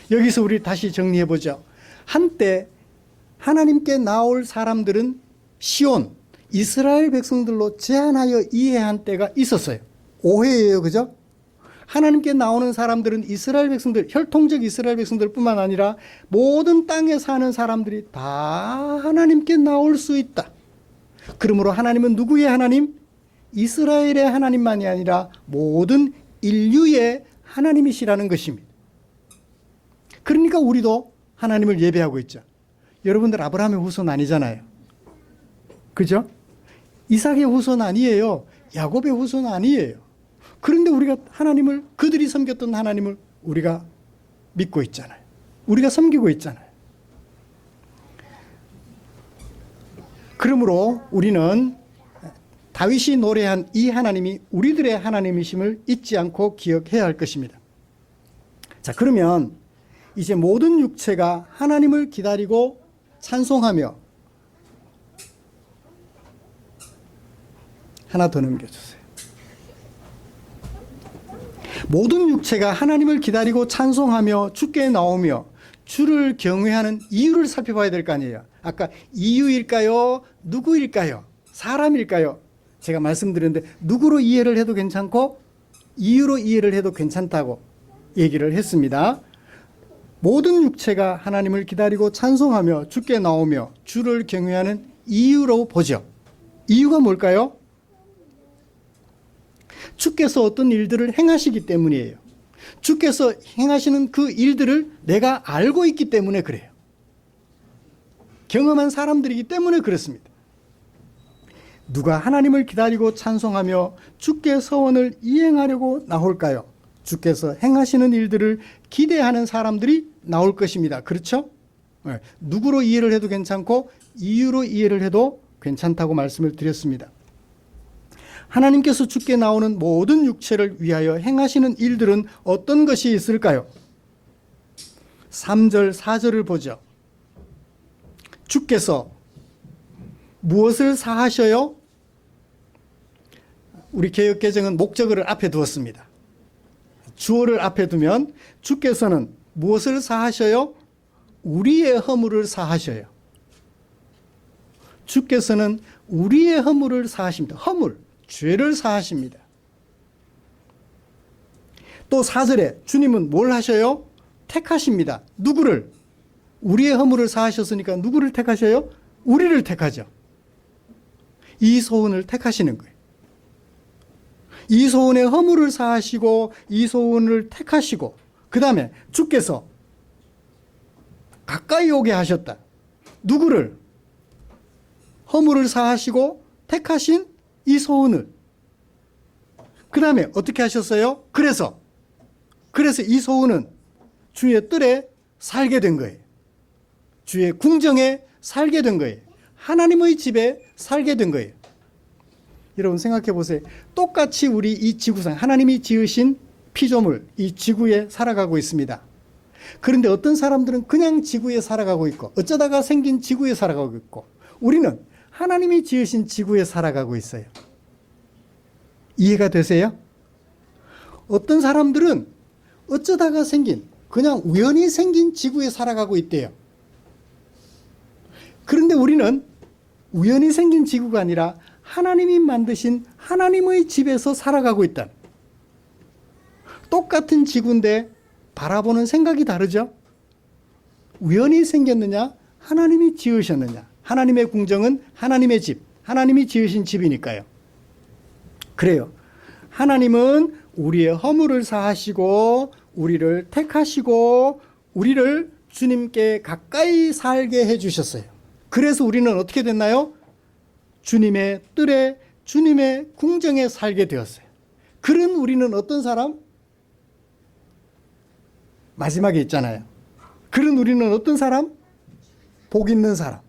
여기서 우리 다시 정리해 보죠. 한때 하나님께 나올 사람들은 시온, 이스라엘 백성들로 제한하여 이해한 때가 있었어요. 오해예요, 그죠? 하나님께 나오는 사람들은 이스라엘 백성들, 혈통적 이스라엘 백성들 뿐만 아니라 모든 땅에 사는 사람들이 다 하나님께 나올 수 있다. 그러므로 하나님은 누구의 하나님? 이스라엘의 하나님만이 아니라 모든 인류의 하나님이시라는 것입니다. 그러니까 우리도 하나님을 예배하고 있죠. 여러분들 아브라함의 후손 아니잖아요. 그죠? 이삭의 후손 아니에요. 야곱의 후손 아니에요. 그런데 우리가 하나님을, 그들이 섬겼던 하나님을 우리가 믿고 있잖아요. 우리가 섬기고 있잖아요. 그러므로 우리는 다윗이 노래한 이 하나님이 우리들의 하나님이심을 잊지 않고 기억해야 할 것입니다. 자, 그러면 이제 모든 육체가 하나님을 기다리고 찬송하며, 하나 더 넘겨주세요. 모든 육체가 하나님을 기다리고 찬송하며 주께 나오며 주를 경외하는 이유를 살펴봐야 될 거 아니에요. 아까 이유일까요? 누구일까요? 사람일까요? 제가 말씀드렸는데 누구로 이해를 해도 괜찮고 이유로 이해를 해도 괜찮다고 얘기를 했습니다. 모든 육체가 하나님을 기다리고 찬송하며 주께 나오며 주를 경외하는 이유로 보죠. 이유가 뭘까요? 주께서 어떤 일들을 행하시기 때문이에요. 주께서 행하시는 그 일들을 내가 알고 있기 때문에 그래요. 경험한 사람들이기 때문에 그렇습니다. 누가 하나님을 기다리고 찬송하며 주께 서원을 이행하려고 나올까요? 주께서 행하시는 일들을 기대하는 사람들이 나올 것입니다. 그렇죠? 네. 누구로 이해를 해도 괜찮고 이유로 이해를 해도 괜찮다고 말씀을 드렸습니다. 하나님께서 주께 나오는 모든 육체를 위하여 행하시는 일들은 어떤 것이 있을까요? 3절, 4절을 보죠. 주께서 무엇을 사하셔요? 우리 개역개정은 목적어를 앞에 두었습니다. 주어를 앞에 두면 주께서는 무엇을 사하셔요? 우리의 허물을 사하셔요. 주께서는 우리의 허물을 사하십니다. 허물, 죄를 사하십니다. 또 4절에 주님은 뭘 하셔요? 택하십니다. 누구를? 우리의 허물을 사하셨으니까 누구를 택하셔요? 우리를 택하죠. 이소은을 택하시는 거예요. 이소은의 허물을 사하시고 이소은을 택하시고 그 다음에 주께서 가까이 오게 하셨다. 누구를? 허물을 사하시고 택하신 이소은을. 그 다음에 어떻게 하셨어요? 그래서 이소은은 주의 뜰에 살게 된 거예요. 주의 궁정에 살게 된 거예요. 하나님의 집에 살게 된 거예요. 여러분 생각해 보세요. 똑같이 우리 이 지구상 하나님이 지으신 피조물, 이 지구에 살아가고 있습니다. 그런데 어떤 사람들은 그냥 지구에 살아가고 있고 어쩌다가 생긴 지구에 살아가고 있고 우리는 하나님이 지으신 지구에 살아가고 있어요. 이해가 되세요? 어떤 사람들은 어쩌다가 생긴 그냥 우연히 생긴 지구에 살아가고 있대요. 그런데 우리는 우연히 생긴 지구가 아니라 하나님이 만드신 하나님의 집에서 살아가고 있다. 똑같은 지구인데 바라보는 생각이 다르죠? 우연히 생겼느냐? 하나님이 지으셨느냐? 하나님의 궁정은 하나님의 집, 하나님이 지으신 집이니까요. 그래요. 하나님은 우리의 허물을 사하시고 우리를 택하시고 우리를 주님께 가까이 살게 해주셨어요. 그래서 우리는 어떻게 됐나요? 주님의 뜰에 주님의 궁정에 살게 되었어요. 그런 우리는 어떤 사람? 마지막에 있잖아요. 그런 우리는 어떤 사람? 복 있는 사람.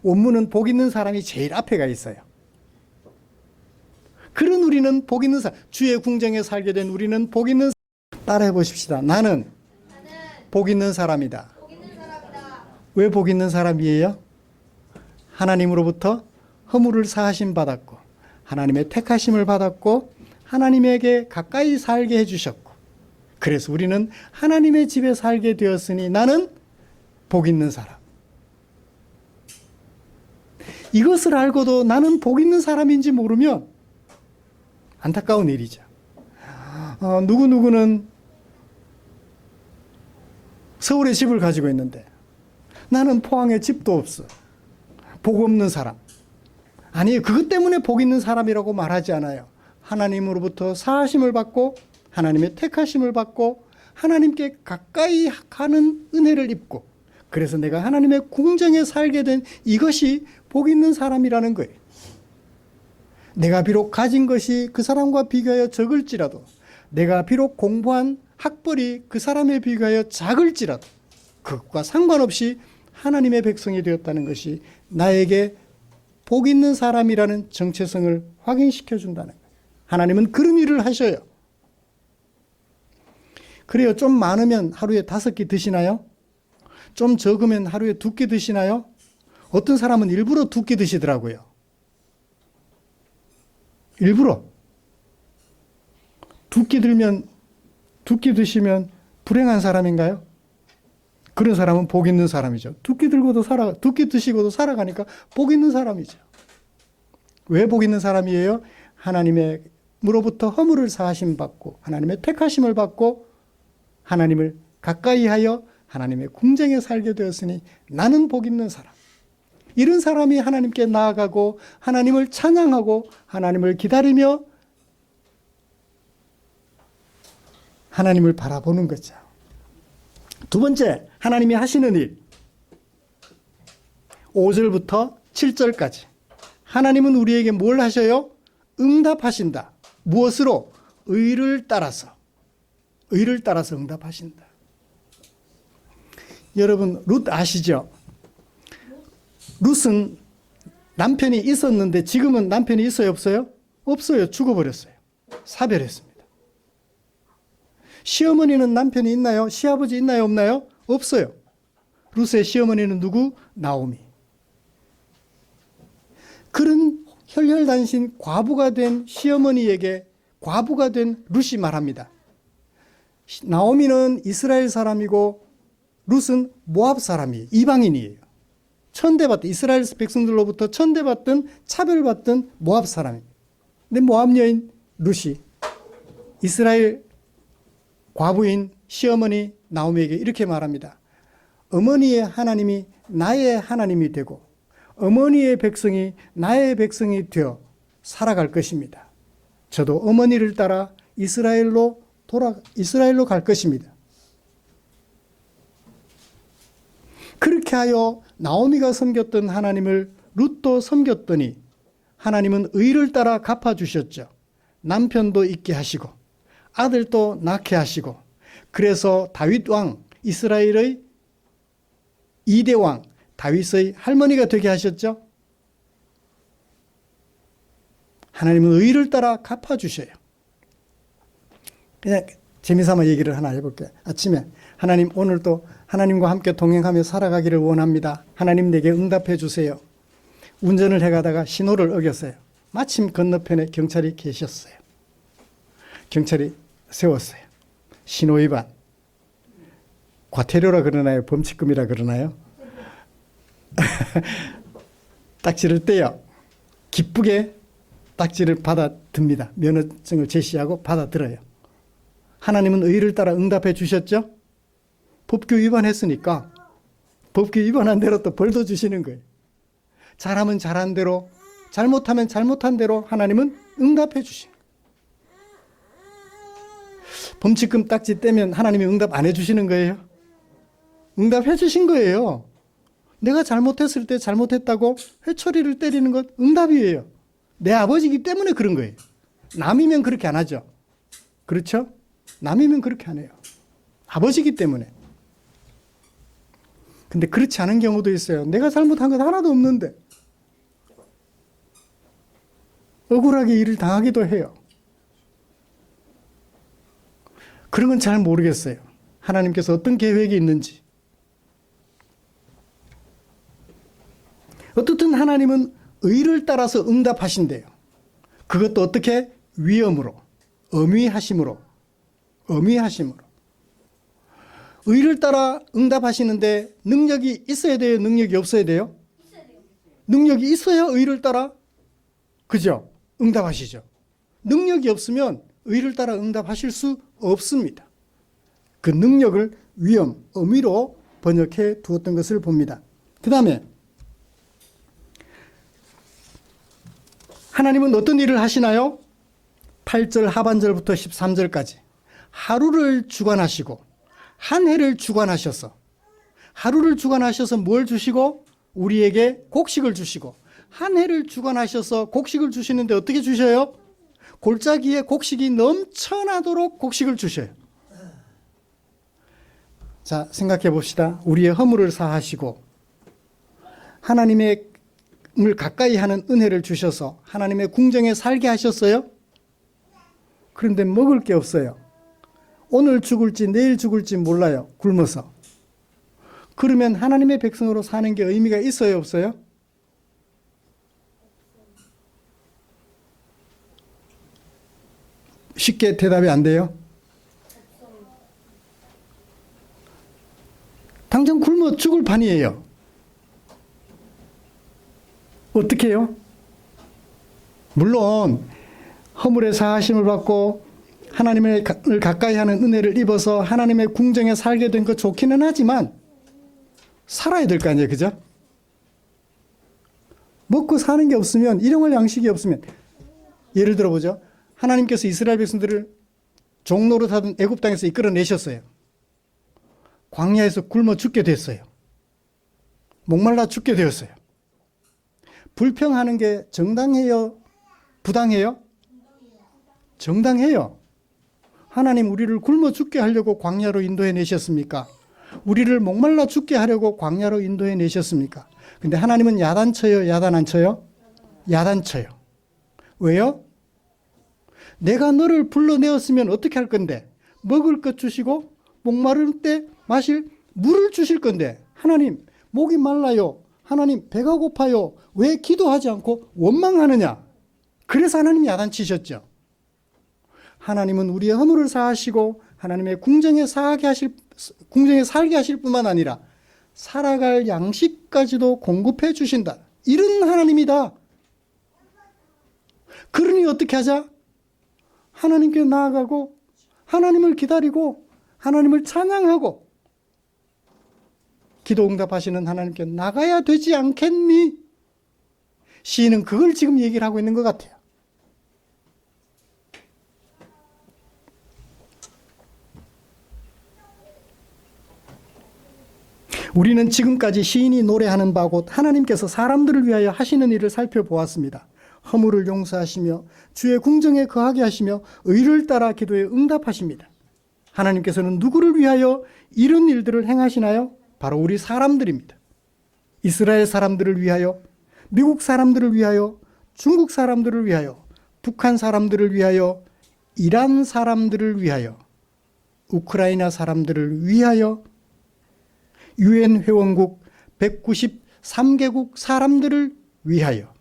원문은 복 있는 사람이 제일 앞에 가 있어요. 그런 우리는 복 있는 사람. 주의 궁정에 살게 된 우리는 복 있는 사람. 따라해 보십시다. 나는 복 있는 사람이다. 왜 복 있는 사람이에요? 하나님으로부터 허물을 사하심 받았고 하나님의 택하심을 받았고 하나님에게 가까이 살게 해주셨고 그래서 우리는 하나님의 집에 살게 되었으니 나는 복 있는 사람. 이것을 알고도 나는 복 있는 사람인지 모르면 안타까운 일이죠. 누구누구는 서울에 집을 가지고 있는데 나는 포항에 집도 없어. 복 없는 사람. 아니, 그것 때문에 복 있는 사람이라고 말하지 않아요. 하나님으로부터 사하심을 받고 하나님의 택하심을 받고 하나님께 가까이 가는 은혜를 입고 그래서 내가 하나님의 궁정에 살게 된 이것이 복 있는 사람이라는 거예요. 내가 비록 가진 것이 그 사람과 비교하여 적을지라도 내가 비록 공부한 학벌이 그 사람에 비교하여 작을지라도 그것과 상관없이 하나님의 백성이 되었다는 것이 나에게 복 있는 사람이라는 정체성을 확인시켜 준다는 거예요. 하나님은 그런 일을 하셔요. 그래요. 좀 많으면 하루에 5끼 드시나요? 좀 적으면 하루에 2끼 드시나요? 어떤 사람은 일부러 2끼 드시더라고요. 일부러. 2끼 드시면 불행한 사람인가요? 그런 사람은 복 있는 사람이죠. 2끼 드시고도 살아가니까 복 있는 사람이죠. 왜 복 있는 사람이에요? 하나님으로부터 허물을 사하심 받고 하나님의 택하심을 받고 하나님을 가까이 하여 하나님의 궁정에 살게 되었으니 나는 복 있는 사람. 이런 사람이 하나님께 나아가고 하나님을 찬양하고 하나님을 기다리며 하나님을 바라보는 거죠. 두 번째, 하나님이 하시는 일. 5절부터 7절까지. 하나님은 우리에게 뭘 하셔요? 응답하신다. 무엇으로? 의를 따라서. 의를 따라서 응답하신다. 여러분, 룻 아시죠? 룻은 남편이 있었는데 지금은 남편이 있어요, 없어요? 없어요. 죽어버렸어요. 사별했습니다. 시어머니는 남편이 있나요? 시아버지 있나요? 없나요? 없어요. 룻의 시어머니는 누구? 나오미. 그런 혈혈단신 과부가 된 시어머니에게 과부가 된 룻이 말합니다. 나오미는 이스라엘 사람이고 룻은 모압 사람이에요. 이방인이에요. 천대받던 이스라엘 백성들로부터 천대받던 차별받던 모압 사람입니다. 근데 모압 여인 룻이 이스라엘 과부인 시어머니 나오미에게 이렇게 말합니다. 어머니의 하나님이 나의 하나님이 되고 어머니의 백성이 나의 백성이 되어 살아갈 것입니다. 저도 어머니를 따라 이스라엘로 갈 것입니다. 그렇게 하여 나오미가 섬겼던 하나님을 룻도 섬겼더니 하나님은 의를 따라 갚아주셨죠. 남편도 있게 하시고 아들도 낳게 하시고 그래서 다윗 왕, 이스라엘의 2대 왕 다윗의 할머니가 되게 하셨죠. 하나님은 의를 따라 갚아주셔요. 그냥 재미삼아 얘기를 하나 해볼게요. 아침에 하나님 오늘도 하나님과 함께 동행하며 살아가기를 원합니다. 하나님 내게 응답해 주세요. 운전을 해가다가 신호를 어겼어요. 마침 건너편에 경찰이 계셨어요. 경찰이 세웠어요. 신호 위반. 과태료라 그러나요? 범칙금이라 그러나요? 딱지를 떼요. 기쁘게 딱지를 받아듭니다. 면허증을 제시하고 받아들어요. 하나님은 의를 따라 응답해 주셨죠? 법규 위반했으니까 법규 위반한 대로 또 벌도 주시는 거예요. 잘하면 잘한 대로, 잘못하면 잘못한 대로 하나님은 응답해 주시는 거예요. 범칙금 딱지 떼면 하나님이 응답 안 해주시는 거예요? 응답해 주신 거예요. 내가 잘못했을 때 잘못했다고 회초리를 때리는 것 응답이에요. 내 아버지이기 때문에 그런 거예요. 남이면 그렇게 안 하죠. 그렇죠? 남이면 그렇게 안 해요. 아버지이기 때문에. 근데 그렇지 않은 경우도 있어요. 내가 잘못한 것 하나도 없는데 억울하게 일을 당하기도 해요. 그런 건 잘 모르겠어요. 하나님께서 어떤 계획이 있는지. 어떻든 하나님은 의를 따라서 응답하신대요. 그것도 어떻게? 위엄으로, 엄위하심으로. 의를 따라 응답하시는데 능력이 있어야 돼요? 능력이 없어야 돼요? 능력이 있어야 의를 따라, 그죠? 응답하시죠. 능력이 없으면 의를 따라 응답하실 수 없습니다. 그 능력을 위엄, 엄위로 번역해 두었던 것을 봅니다. 그 다음에 하나님은 어떤 일을 하시나요? 8절 하반절부터 13절까지 하루를 주관하시고 한 해를 주관하셔서 하루를 주관하셔서 뭘 주시고 우리에게 곡식을 주시고 한 해를 주관하셔서 곡식을 주시는데 어떻게 주셔요? 골짜기에 곡식이 넘쳐나도록 곡식을 주셔요. 자, 생각해 봅시다. 우리의 허물을 사하시고 하나님의 을 가까이 하는 은혜를 주셔서 하나님의 궁정에 살게 하셨어요. 그런데 먹을 게 없어요. 오늘 죽을지 내일 죽을지 몰라요. 굶어서. 그러면 하나님의 백성으로 사는 게 의미가 있어요, 없어요? 쉽게 대답이 안 돼요? 당장 굶어 죽을 판이에요. 어떻게 해요? 물론 허물의 사하심을 받고 하나님을 가까이 하는 은혜를 입어서 하나님의 궁정에 살게 된 거 좋기는 하지만 살아야 될 거 아니에요, 그죠? 먹고 사는 게 없으면, 일용할 양식이 없으면, 예를 들어보죠. 하나님께서 이스라엘 백성들을 종로로 사던 애굽 땅에서 이끌어내셨어요. 광야에서 굶어 죽게 됐어요. 목말라 죽게 되었어요. 불평하는 게 정당해요? 부당해요? 정당해요. 하나님 우리를 굶어 죽게 하려고 광야로 인도해 내셨습니까? 우리를 목말라 죽게 하려고 광야로 인도해 내셨습니까? 근데 하나님은 야단쳐요? 야단 안 쳐요? 야단쳐요. 왜요? 내가 너를 불러내었으면 어떻게 할 건데? 먹을 것 주시고 목마를 때 마실 물을 주실 건데 하나님 목이 말라요. 하나님 배가 고파요. 왜 기도하지 않고 원망하느냐? 그래서 하나님이 야단치셨죠. 하나님은 우리의 허물을 사하시고 하나님의 궁정에 살게 하실 뿐만 아니라 살아갈 양식까지도 공급해 주신다. 이런 하나님이다. 그러니 어떻게 하자? 하나님께 나아가고 하나님을 기다리고 하나님을 찬양하고 기도 응답하시는 하나님께 나가야 되지 않겠니? 시인은 그걸 지금 얘기를 하고 있는 것 같아요. 우리는 지금까지 시인이 노래하는 바 곧 하나님께서 사람들을 위하여 하시는 일을 살펴보았습니다. 허물을 용서하시며 주의 궁정에 거하게 하시며 의를 따라 기도에 응답하십니다. 하나님께서는 누구를 위하여 이런 일들을 행하시나요? 바로 우리 사람들입니다. 이스라엘 사람들을 위하여, 미국 사람들을 위하여, 중국 사람들을 위하여, 북한 사람들을 위하여 이란 사람들을 위하여, 우크라이나 사람들을 위하여, 유엔 회원국 193개국 사람들을 위하여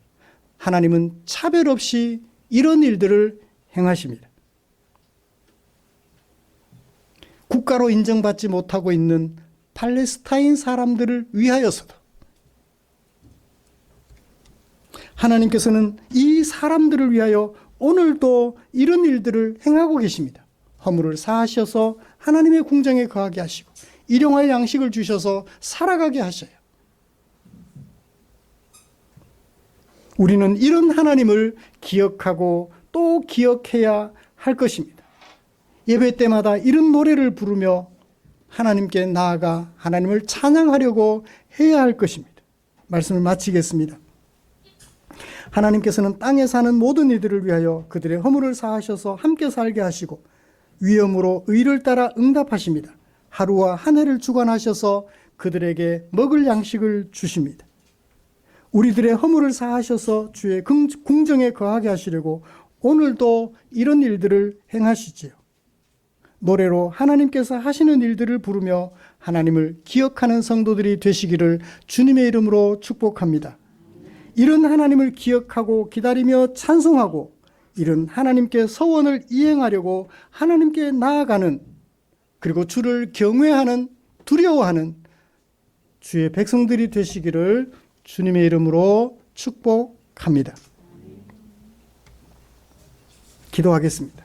하나님은 차별 없이 이런 일들을 행하십니다. 국가로 인정받지 못하고 있는 팔레스타인 사람들을 위하여서도 하나님께서는 이 사람들을 위하여 오늘도 이런 일들을 행하고 계십니다. 허물을 사하셔서 하나님의 궁정에 거하게 하시고 일용할 양식을 주셔서 살아가게 하셔요. 우리는 이런 하나님을 기억하고 또 기억해야 할 것입니다. 예배 때마다 이런 노래를 부르며 하나님께 나아가 하나님을 찬양하려고 해야 할 것입니다. 말씀을 마치겠습니다. 하나님께서는 땅에 사는 모든 이들을 위하여 그들의 허물을 사하셔서 함께 살게 하시고 위엄으로 의를 따라 응답하십니다. 하루와 한 해를 주관하셔서 그들에게 먹을 양식을 주십니다. 우리들의 허물을 사하셔서 주의 궁정에 거하게 하시려고 오늘도 이런 일들을 행하시지요. 노래로 하나님께서 하시는 일들을 부르며 하나님을 기억하는 성도들이 되시기를 주님의 이름으로 축복합니다. 이런 하나님을 기억하고 기다리며 찬송하고 이런 하나님께 서원을 이행하려고 하나님께 나아가는, 그리고 주를 경외하는, 두려워하는 주의 백성들이 되시기를 주님의 이름으로 축복합니다. 기도하겠습니다.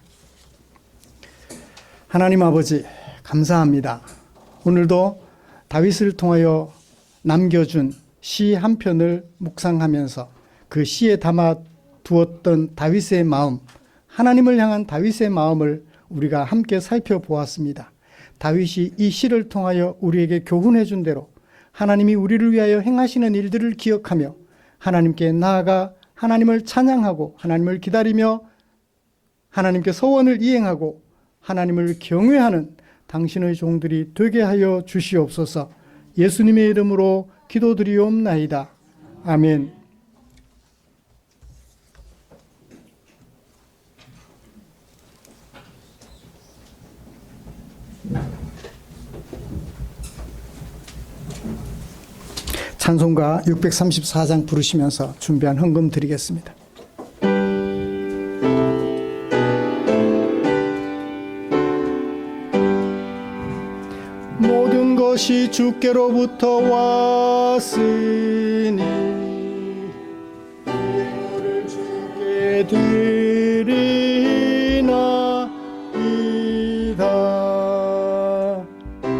하나님 아버지, 감사합니다. 오늘도 다윗을 통하여 남겨준 시 한 편을 묵상하면서 그 시에 담아 두었던 다윗의 마음, 하나님을 향한 다윗의 마음을 우리가 함께 살펴보았습니다. 다윗이 이 시를 통하여 우리에게 교훈해 준 대로 하나님이 우리를 위하여 행하시는 일들을 기억하며 하나님께 나아가 하나님을 찬양하고 하나님을 기다리며 하나님께 서원을 이행하고 하나님을 경외하는 당신의 종들이 되게 하여 주시옵소서. 예수님의 이름으로 기도드리옵나이다. 아멘. 찬송가 634장 부르시면서 준비한 헌금 드리겠습니다. 모든 것이 주께로부터 왔으니 예물을 주께 드리나이다.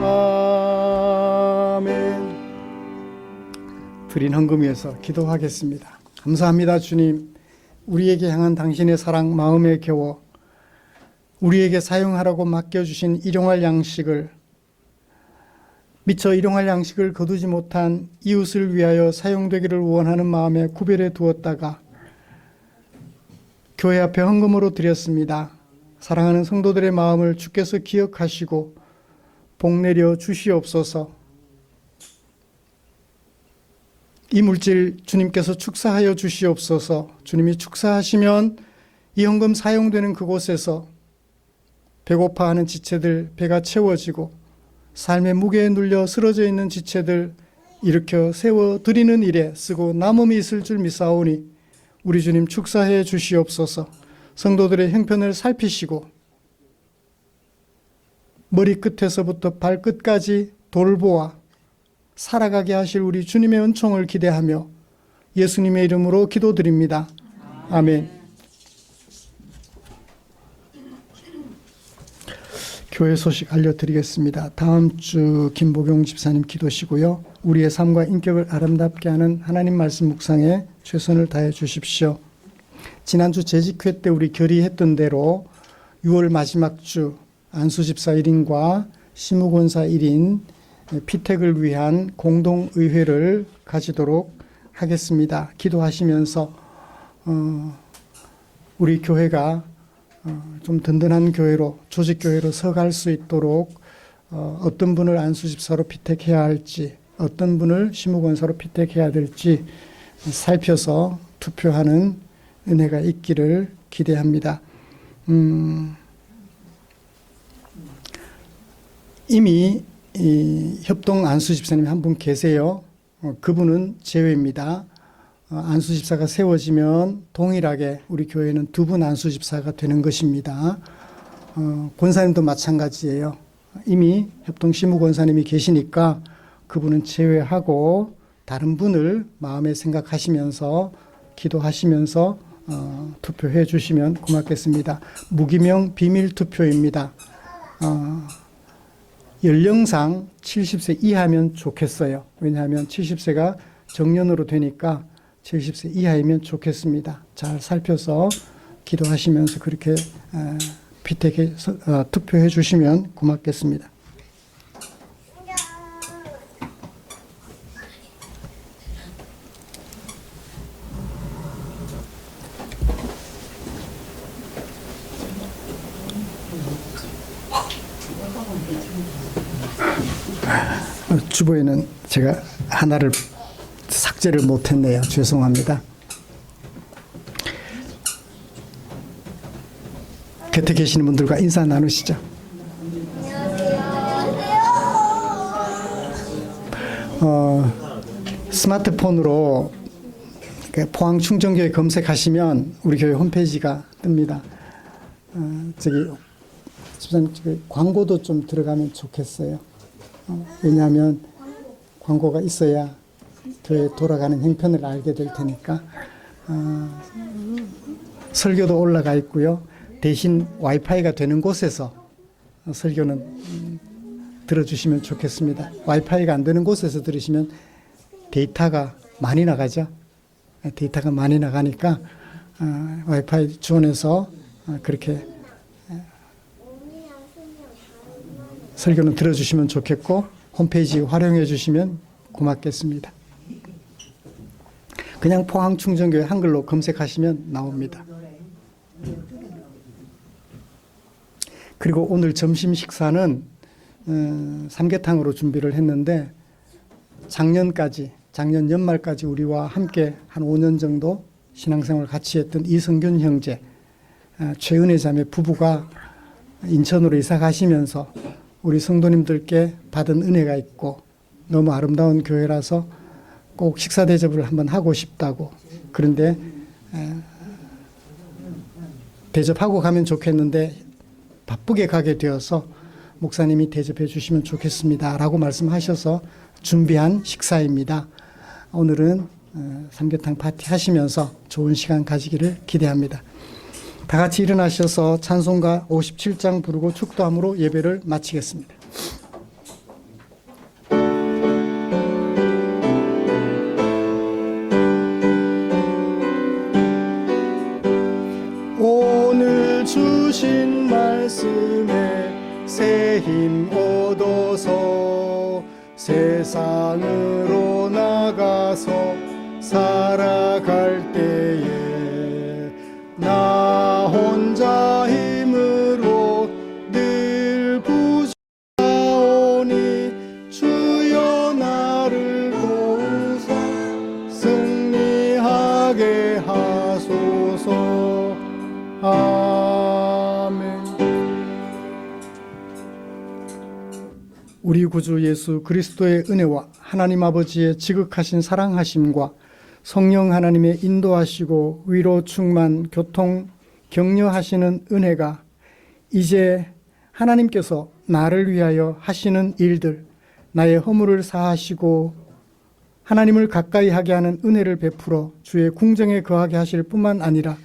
아멘. 드린 헌금 위해서 기도하겠습니다. 감사합니다. 주님, 우리에게 향한 당신의 사랑 마음에 겨워 우리에게 사용하라고 맡겨주신 일용할 양식을, 미처 일용할 양식을 거두지 못한 이웃을 위하여 사용되기를 원하는 마음에 구별해 두었다가 교회 앞에 헌금으로 드렸습니다. 사랑하는 성도들의 마음을 주께서 기억하시고 복내려 주시옵소서. 이 물질 주님께서 축사하여 주시옵소서. 주님이 축사하시면 이 헌금 사용되는 그곳에서 배고파하는 지체들 배가 채워지고 삶의 무게에 눌려 쓰러져 있는 지체들 일으켜 세워 드리는 일에 쓰고 남음이 있을 줄 믿사오니 우리 주님 축사해 주시옵소서. 성도들의 형편을 살피시고 머리끝에서부터 발끝까지 돌보아 살아가게 하실 우리 주님의 은총을 기대하며 예수님의 이름으로 기도드립니다. 아멘. 교회 소식 알려드리겠습니다. 다음 주 김보경 집사님 기도시고요. 우리의 삶과 인격을 아름답게 하는 하나님 말씀 묵상에 최선을 다해 주십시오. 지난주 재직회 때 우리 결의했던 대로 6월 마지막 주 안수집사 1인과 시무권사 1인 피택을 위한 공동의회를 가지도록 하겠습니다. 기도하시면서 우리 교회가 좀 든든한 교회로, 조직교회로 서갈 수 있도록 어떤 분을 안수집사로 피택해야 할지, 어떤 분을 시무권사로 피택해야 될지 살펴서 투표하는 은혜가 있기를 기대합니다. 이미 이 협동 안수 집사님이 한 분 계세요. 그분은 제외입니다. 안수 집사가 세워지면 동일하게 우리 교회는 두 분 안수 집사가 되는 것입니다. 권사님도 마찬가지예요. 이미 협동 시무 권사님이 계시니까 그분은 제외하고 다른 분을 마음에 생각하시면서 기도하시면서 투표해 주시면 고맙겠습니다. 무기명 비밀 투표입니다. 연령상 70세 이하면 좋겠어요. 왜냐하면 70세가 정년으로 되니까 70세 이하이면 좋겠습니다. 잘 살펴서 기도하시면서 그렇게 피택해서 투표해 주시면 고맙겠습니다. 주보에는 제가 하나를 삭제를 못했네요. 죄송합니다. 곁에 계시는 분들과 인사 나누시죠. 스마트폰으로 포항 충정교회 검색하시면 우리 교회 홈페이지가 뜹니다. 집사님 광고도 좀 들어가면 좋겠어요. 왜냐하면 광고가 있어야 교회 돌아가는 형편을 알게 될 테니까. 설교도 올라가 있고요. 대신 와이파이가 되는 곳에서 설교는 들어주시면 좋겠습니다. 와이파이가 안 되는 곳에서 들으시면 데이터가 많이 나가죠. 데이터가 많이 나가니까 와이파이 지원해서 그렇게 설교는 들어주시면 좋겠고 홈페이지 활용해 주시면 고맙겠습니다. 그냥 포항 충정교회 한글로 검색하시면 나옵니다. 그리고 오늘 점심 식사는 삼계탕으로 준비를 했는데 작년 연말까지 우리와 함께 한 5년 정도 신앙생활 같이 했던 이성균 형제, 최은혜 자매 부부가 인천으로 이사 가시면서 우리 성도님들께 받은 은혜가 있고 너무 아름다운 교회라서 꼭 식사 대접을 한번 하고 싶다고. 그런데 대접하고 가면 좋겠는데 바쁘게 가게 되어서 목사님이 대접해 주시면 좋겠습니다 라고 말씀하셔서 준비한 식사입니다. 오늘은 삼계탕 파티 하시면서 좋은 시간 가지기를 기대합니다. 다 같이 일어나셔서 찬송가 57장 부르고 축도함으로 예배를 마치겠습니다. 오늘 주신 말씀에 새 힘 얻어서 세상으로 나가서 살아갈 때에 나 혼자 힘으로 늘 부족하오니 주여 나를 도우사 승리하게 하소서. 아멘. 우리 구주 예수 그리스도의 은혜와 하나님 아버지의 지극하신 사랑하심과 성령 하나님의 인도하시고 위로 충만 교통 격려하시는 은혜가 이제 하나님께서 나를 위하여 하시는 일들, 나의 허물을 사하시고 하나님을 가까이 하게 하는 은혜를 베풀어 주의 궁정에 거하게 하실 뿐만 아니라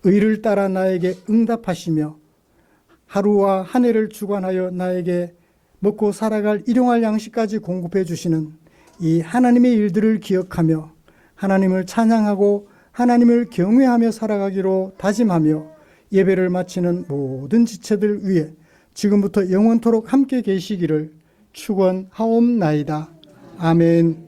의를 따라 나에게 응답하시며 하루와 한 해를 주관하여 나에게 먹고 살아갈 일용할 양식까지 공급해 주시는 이 하나님의 일들을 기억하며 하나님을 찬양하고 하나님을 경외하며 살아가기로 다짐하며 예배를 마치는 모든 지체들 위해 지금부터 영원토록 함께 계시기를 축원하옵나이다. 아멘.